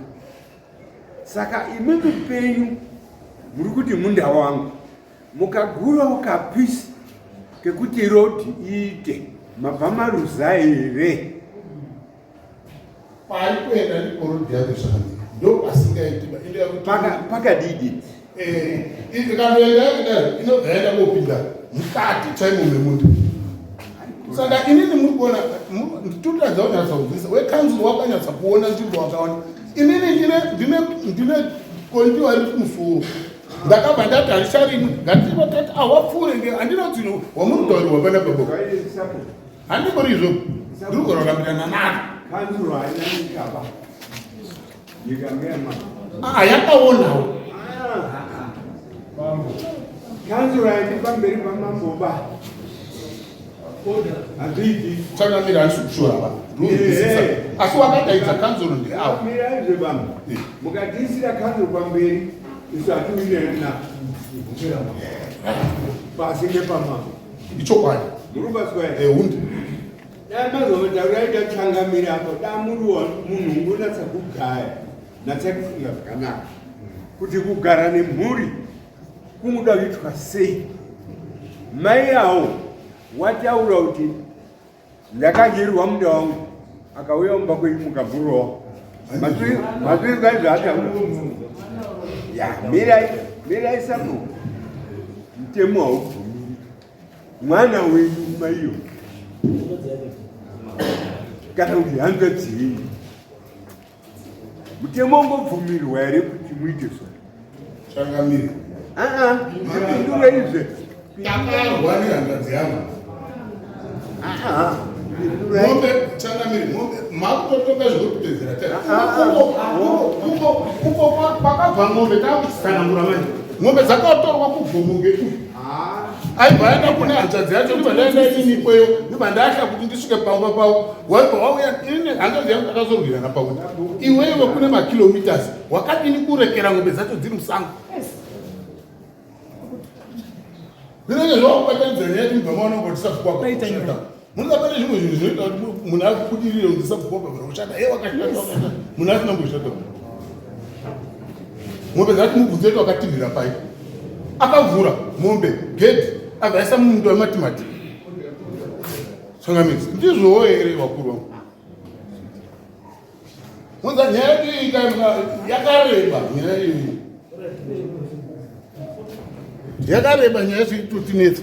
Speaker 8: Saka imimi penyu muri kuti munda wangu mukagurawo kapisi kekuti rodi iite mabva maruza here?
Speaker 3: Pari kuenda ndipo rodi yake zvakanaka ndo pasingaiti
Speaker 8: pakadidi
Speaker 3: ikanoenda yakadaro inobvaenda kopinda mukati chaimo memunda. Saka inini muri kuona nditotaridza kunyatsa kubvisa wekanzuro wakanyatsa kuona nzvimbo wakaona. Inini ndine kondiwa iri kumusoro ndakabva ndati haricharimi ngativa tati awapfuure nge handina kuti wamuri kutaurirwa pana babo handikori izvo ndiri kurarambirana nani yakaonawo
Speaker 8: kanzuro haindi pamberi pamamboba handidi
Speaker 3: changamira handisi kushora asi wakadaidza kanzuro ndeavo
Speaker 8: miraizve bamba mukatiisira kanzuro pamberi isu hatiuirena pasi nepamambo
Speaker 3: ichokwadi
Speaker 8: murubatswahundi damazotauraita changamira apo damuriwa munhu unonatsa kugaya natsakufunga zvakanaka kuti kugara nemhuri kunoda kuitwa sei. Mai awo wataura kuti ndakajerwa munda wangu akauya mumba kwenyu mukavhurwawo mazviri kaizvo ataura mirai sapo mutemo haubvumiri mwana wenyu maiyo kana kuti hanzva dziini mutemo ungobvumirwa here kuti muite so
Speaker 3: changamira
Speaker 8: ndipindure izve
Speaker 3: takarwa nehanzvadzi yangu mombe changamiri mombe makutotoka zvekutedzera uko kwakabva mombe takuchisanangura manje mombe dzakatorwa kubvomuge aibva aenda kune hanzvadzi yacho ndibva ndaenda inini ikweyo ndibva ndaasha kuti ndisvike pamba pavo waibva wauya inini hanzvadzi yangu takazorwirana pakuti iwewe kune makilomitas wakadini kurekera ngombe dzacho dziri musango zvinenge zvavakubatanizanya yati mubva maona kuti tisabvukwakashata munenge pane zvimwe zvinhu zvinoita kuti munhu akubudirire kuti tisabvukwakwa kushata wakashata munhu asina mboshata mombe dzati mubvudzi wetu wakatimbira pai akavhura mombe gedhi abvaisa mumundo wematimati tsangamidzi ndizvowo here vakuru vangu munza nyaya yedu iyi yakareba nyaya iyi yakareba nyaya zvitotinetsa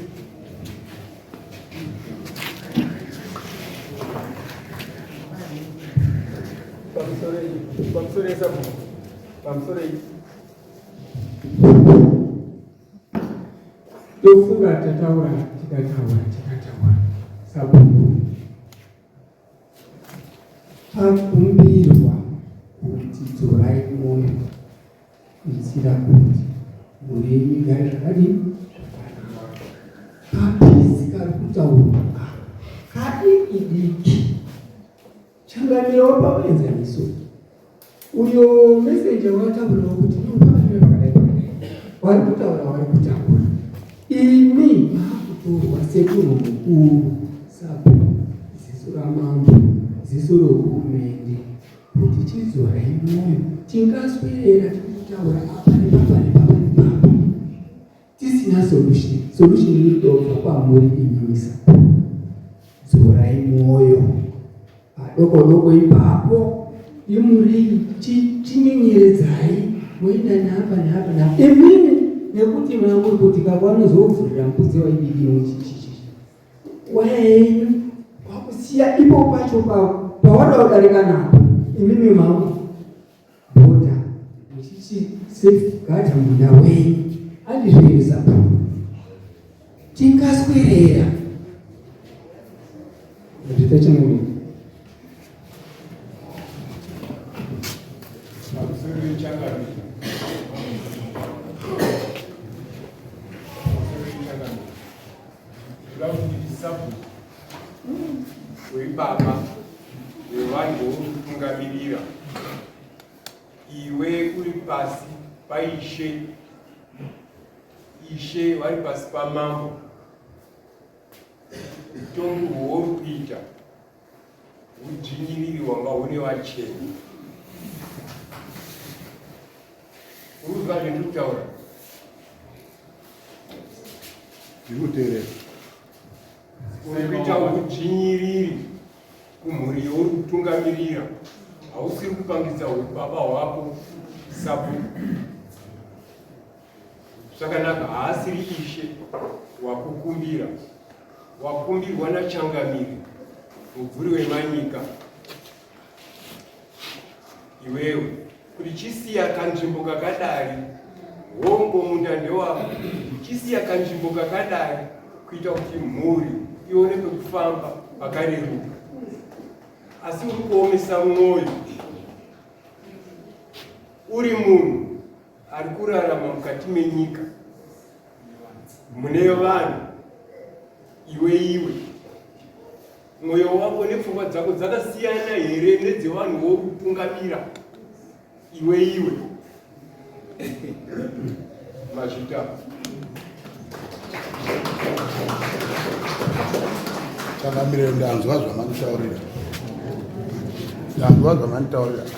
Speaker 13: tofunga tataura tikataura sabungu pakumbirwa kuti dzorai mwoyo kuitira kuti mhuri yenyu igare zvakadini papisi kari kutaurwa kadiki diki changamirawo pamuenzaniso uyo mesenja wataurawo kuti nopaae vakadai vari kutaura vari kutaura imi maakutorwa sekunhu mukuru sapo ziso ramambo ziso rohurumende kuti chidzorai mwoyo tingaswera tikutaura apa nepapa nepapa nepapa tisina solution irikudobva kwamuri inyuisa dzorai mwoyo padoko doko ipapo imuri chinyenyeredzai moenda neapa neapa neapa imini nekuti muri kuti kakwanozovhurira mbudzi waididino chichichi waya yenyu kwakusiya ipo pacho pawada kudarika napo imimi mangu safeguard munda wenyu andizviyesa tingaswerera ndita chimwe
Speaker 14: weibaba wevanhu vokutungamirira iwe uri pasi paishe ishe vari pasi pamambo utongo hwouri kuita udzvinyiriri wanga une vachena uruzva zvendiri kutaura
Speaker 3: ndiri kuteerera
Speaker 14: uri kuita udzvinyiriri kumhuri youri kutungamirira hausiri kupangisa baba hwako sabhuku zvakanaka haasiri ishe wakukumbira wakumbirwa nachangamiri mubvuri wemanyika iwewe kuti chisiya kanzvimbo kakadari hongo munda ndewako chisiya kanzvimbo kakadari kuita kuti mhuri ione pekufamba pakareruka asi uri kuomesa mwoyo uri munhu ari kurarama mukati menyika mune vanhu iwe mwoyo wako nepfungwa dzako dzakasiyana here nedzevanhu vouri kutungamira iwe mazvita
Speaker 3: changamiriro ndanzwa zvamanitaurira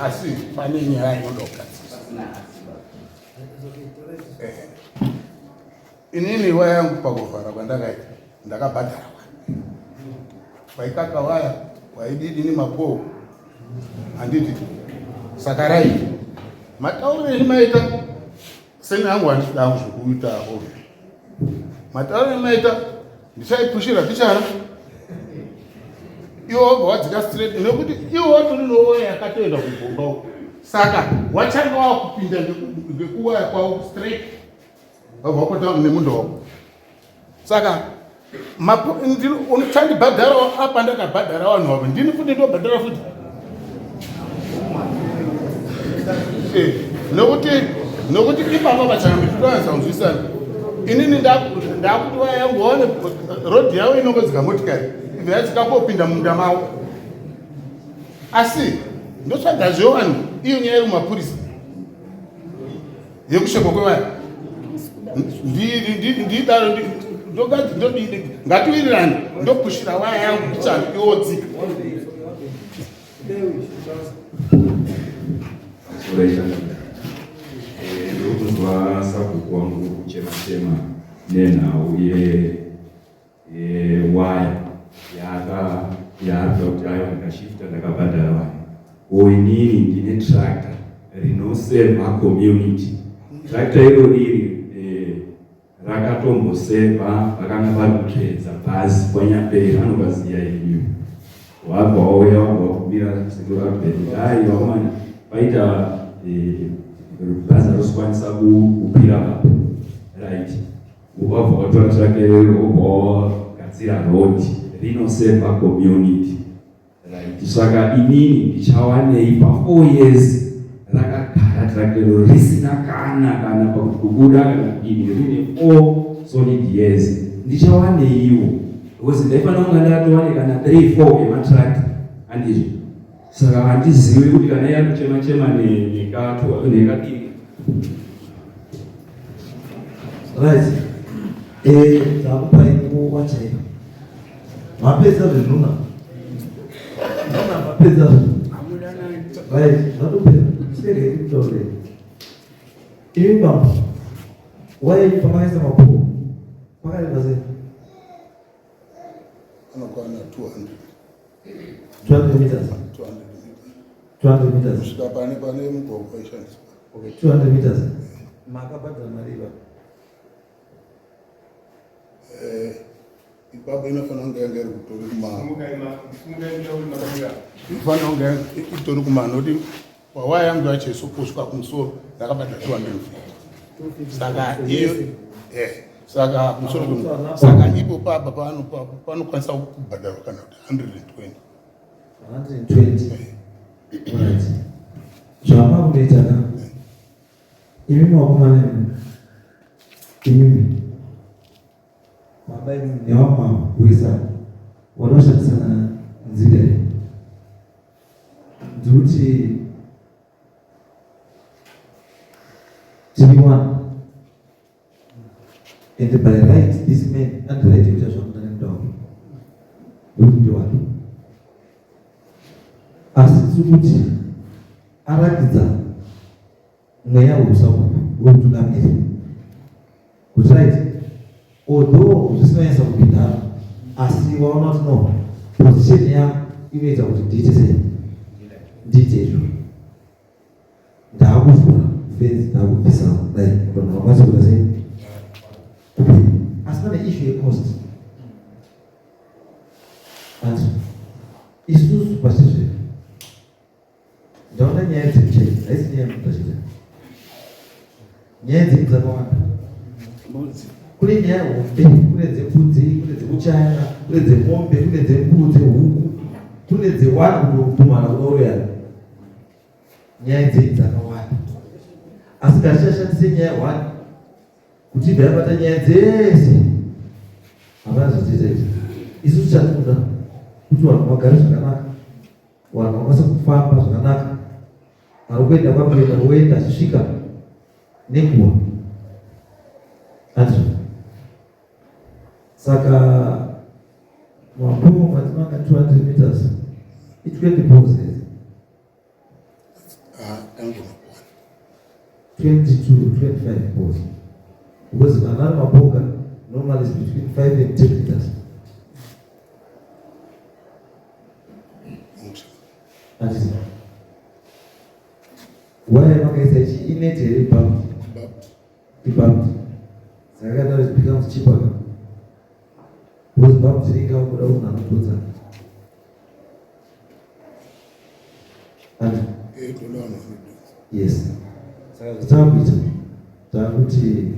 Speaker 3: asi pane nyaya inondogadzisa inini waya yangu pakuvhara kwandakaita ndakabhadhara waikaka waya waididi nemapowo handiti saka raiti matauriri maita seni hangu handichidangu zvokuita ovyo matauriri maita ndichaipushira tichana iwo wabva wadzika straight nekuti iwo watori nowoya yakatoenda kubvumba uko saka wachanga wakupinda ngekuwaya kwawo straight wabva wakota nemunda wako saka chandibhadharawo apa ndakabhadhara vanhu vavo ndini futi ndobhadhara futi nokuti ipapa vachangambi titoanisa kunzwisana inini ndakuti waya yangu waone rodhi yavo inongodzika motikari ibva yadzika kopinda munda mavo asi ndotsvagazvewo vanhu iyo nyaya iri mumapurisa yekushekwa kwewaya ndidaro ngatiwirirane ndopushira waya yangu tichani iwodzika
Speaker 5: ndokuzwa sabhuku wangu kuchema-chema nenhau yewaya yaarikuda kuti aiwa ndikashifta ndakabhadhara waya inini ndine tractor rinoseva community. Tractor iro riri rakatomboseva vakanga vari kutsvedza bhazi kwanyaperi vanovaziya inyu wabva wauya wabva wakubira sekuraberidai waumana paita bhazi rosikwanisa kupira vapo right wabva watora tractor iro wabva wagadzira road rinoseva community right. Saka inini ndichawanei pa4 years rakagara tractor risina kana pakuti kubuda kana kudini rine 4 solid years ndichawaneiwo because ndaifanira kunge ndatowane kana 3-4 ematractor handizvo. Saka handizivi kuti kana yakuchema-chema nekadini
Speaker 2: right. Takupaiko wachaiko mapedza zvinona mapedza right zvatopera serei kutaurei imi bamba wai pamakaisa mapuko pakareba sei
Speaker 3: anokwana
Speaker 2: 200 meters 200 meters
Speaker 3: kusvika pane mugwagwa waishandiswa
Speaker 2: 200 meters makabhadhara mari ipapo
Speaker 3: ipapo inofanira kunge yanga iri kutori kumano ifanira kunge itori kumano kuti wawaya yangu yachesoposwa kumusoro yakabata 250. Saka iyo saka kumusoro saka ipo papa panokwanisa kubhadharwa kana kuti
Speaker 2: 120. Right. Zvama kunoitaka imimi wakomana imimi baba imimi newamama wesa wanoshandisana nzira iyi ndikuti tiri one and by right this man andirite kuita zvamunane mudavo ndokuti ndiwani asi tikuti arakidza mweya weusaku wekutungamiri kuti right although zvisinoyesa kupindana asi waona kuti no position yangu inoita kuti ndiite sei ndiite izvo ndaakuvhura fenzi ndaakubvisa like vanhu vakwanisa kuita sei kupinda asi pane issue yecost and isusu pasizve ndaona nyaya dzekuchei haisi nyaya yekutachita nyaya dzedu dzakawanda kune nyaya hombe kune dzembudzi kune dzekuchina kune dzemombe kune dzembudzi huku kune dzewani kutokumana kunoroyana nyaya dzedu dzakawanda asi katichashandise nyaya one kuti ibva yabata nyaya dzese havana zvotiita izvi isusu chatinoda kuti vanhu vagare zvakanaka vanhu vakwanisa kufamba zvakanaka ari kuenda kwakuenda oenda achisvika nenguva ati saka mapomo matinanga 200 meters i20 poles 20 to 25 poles because vanari mapoka normally is between 5 and 10 meters ati waya makaisa ichi ineti here ibabt saka that it becomes cheaper because babt ringa kuda munhu anotodza ati yes saka zvatakuita takuti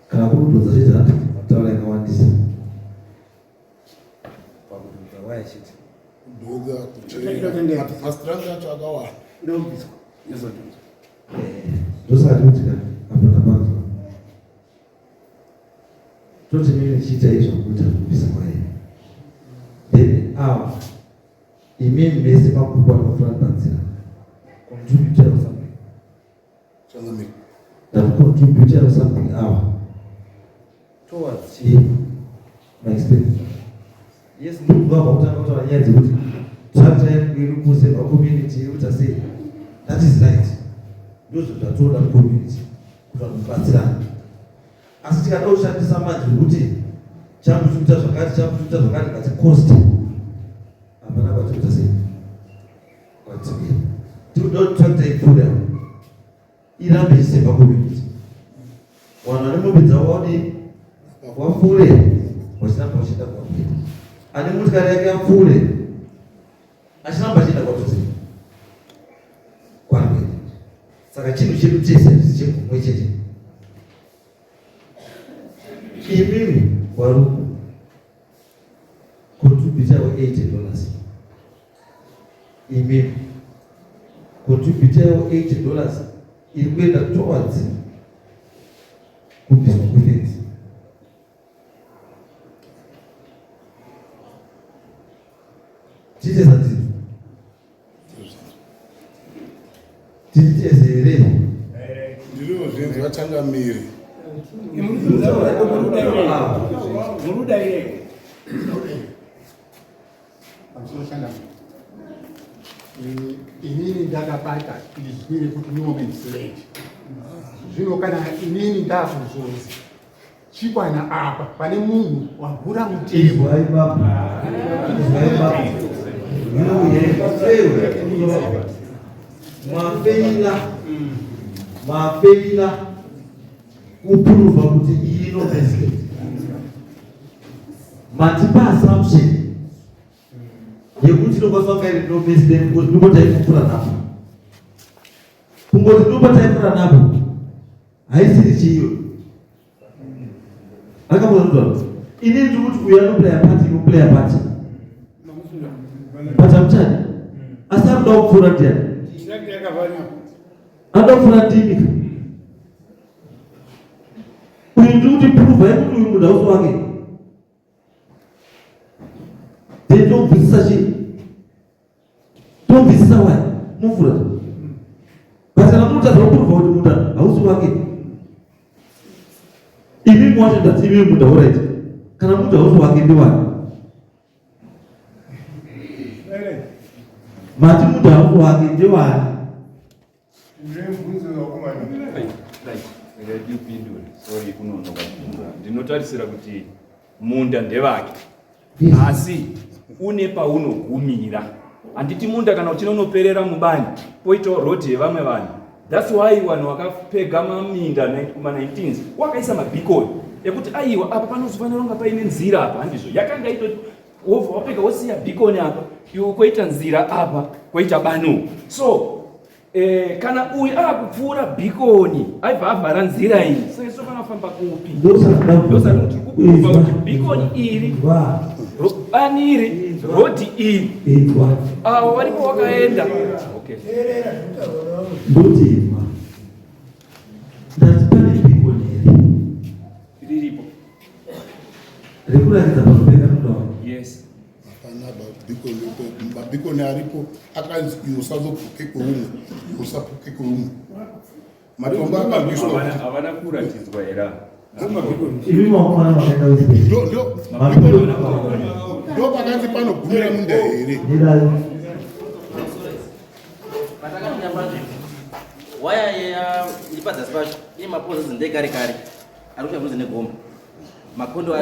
Speaker 2: kana kurikutodza zvezvati taura yakawandisa pakutodza waya chiti ndosati kuti apana panzwa toti mimi chiita izvo kuita kubvisa waya then ava imimi mese makupa anofura panzira contributor or something that contributor or something ava towards my expense yes ndikubva kutanga kutaura nyaya dzekuti tractor yangu iri kuseva community iri kuita sei that is right ndozvo zvatoda community kuti vanhu mubatsirana asi tikada kushandisa manje kuti changu chikuita zvakati changu chikuita zvakati ngati cost hapana kwatikuita sei kwatibira tikuda kuti tractor ipfuura irambe ichiseva community vanhu vane mombe dzavo vaone wapfuure wachiramba vachienda kwapfuura ane motikari yake yapfuure achiramba achienda kwatose kwarwere saka chinhu chedu chese handisi chegumwe chete imimi waruku contributor $80 imimi contributor $80 iri kuenda towards kubviswa kwefenzi titesa dzidzi tititese here
Speaker 3: ndiriwo zvinzi vatangamiri
Speaker 10: inini ndakabata izwire kuti nomenslate zvino kana inini ndakuzonzi chikwana apa pane munhu wavhura mutemo
Speaker 2: mafeila kupruva kuti iyi nomenslate matipa assumption yekuti ndokwasangai no president kuti ndikotaifufura napo kungoti ndikotaifura napo haisiri chiyo akambozva ini ndikuti uyu anoplaya pati inoplaya pati pachamuchani asi anoda kupfuura ndiani anoda kupfuura ndimika uyu ndikuti pruva yekuti uyu munhu hausi wake then tomubvisisa chii tomubvisisa wai mumvura but kana munotadza kupruva kuti munhu hausi wake imi mwacho ndati imi munhu auraiti kana munhu hausi wake ndiwani mati munhu hausi wake ndiwani
Speaker 5: sorry kunonoka ndinotarisira kuti munda ndevake asi une paunogumira handiti munda kana uchinonoperera mubani poitawo rodhi yevamwe vanhu. That's why vanhu vakapega maminda kuma19 wakaisa mabhikoni ekuti aiwa apa panozofanira kunga paine nzira apa handizvo yakanga itoti wobva wapega wosiya bhikoni apa iwe koita nzira apa koita bano so kana uyu akupfuura bhikoni aibva avhara nzira iyi saka sofanafamba kupi ndosaka kuti kukuva kuti bhikoni iri bani iri rodhi iri avo varipo wakaenda
Speaker 2: ndotemwa ndati pane bhikoni iri
Speaker 5: riripo
Speaker 2: rekuratidza panopeka ndoa
Speaker 5: yes
Speaker 3: mabhikoni aripo akanzi iwe usazopuke kweumwe usapuke kweumwe matombo akabviswa
Speaker 5: havana kuratidzwa era
Speaker 2: imi makomana makaenda
Speaker 3: ndo pakanzi panogumira munda here
Speaker 4: waya iri padzasi pacho ine mapozi ndekare kare ari kuita kunze negomba makondo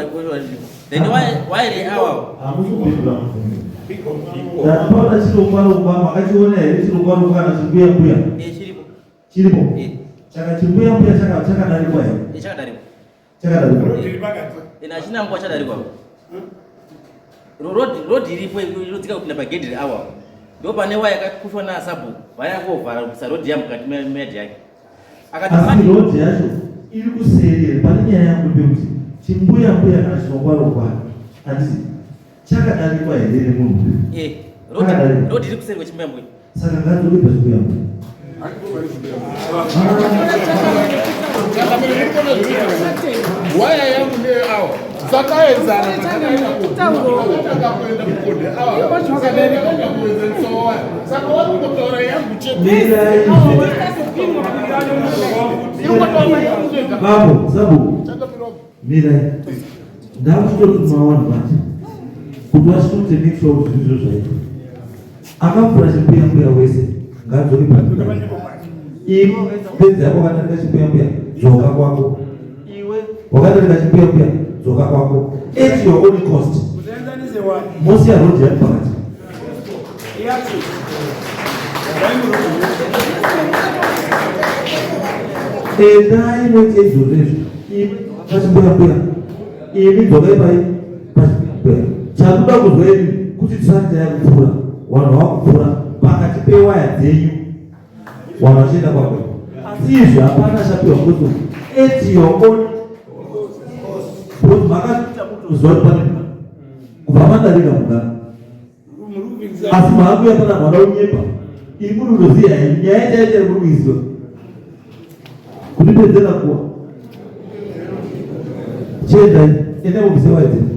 Speaker 4: then waya awawo
Speaker 2: ndatoda chirongwa makachiona here chirongwa kana chimbuya chiripo chaka chimbuya chakadarikwa here chakadarikwa
Speaker 4: hachinangwa chadarikwa rodhi iripo inodzika kupinda pagedhi awawo ndo pane waya yakakushwa nasabhuku vayangovhara kuisa rodhi yamukati medhi yake
Speaker 2: asi rodhi yacho iri kuseri pane nyaya yangu pekuti chimbuya kana chinongwarongwa handisi chakadarikwa here nemunhu
Speaker 4: rodhi iri kuseri kwechimbuya
Speaker 2: saka ngadzokwe pachimbuya
Speaker 3: waya yangu neawa sakaenzana akakuenda mukonde saka wakungotaura yangu
Speaker 2: babo sabu mirai ndakuchitotuma vanhu vanje kuti vachitote make sure kuti zvizvo zvaita akavhura chimbuya wese ngadzoke paa iwe bedzi yako wakatarika chimbuya dzoka kwako iwe wakatarika chimbuya dzoka kwako at your own cost mosiya rodhi yati pakati endai noti ezvozvezvo iwe pachimbuya imi dzokai pachimbuya chakuda kuzwa imi kuti tisati yakupfuura vanhu vakupfuura pakati pewaya dzenyu vanhu vachienda kwakwe asi izvi hapana chapiwa kuti at your own because makaita mutoziva kuti pane kubva mandarika mugana asi maakuya pana mwana unyepa iri muri kutoziya hii nyaya chaicha iri muri kuiziva kutipedzera kuwa chiendai ende mubvise waidze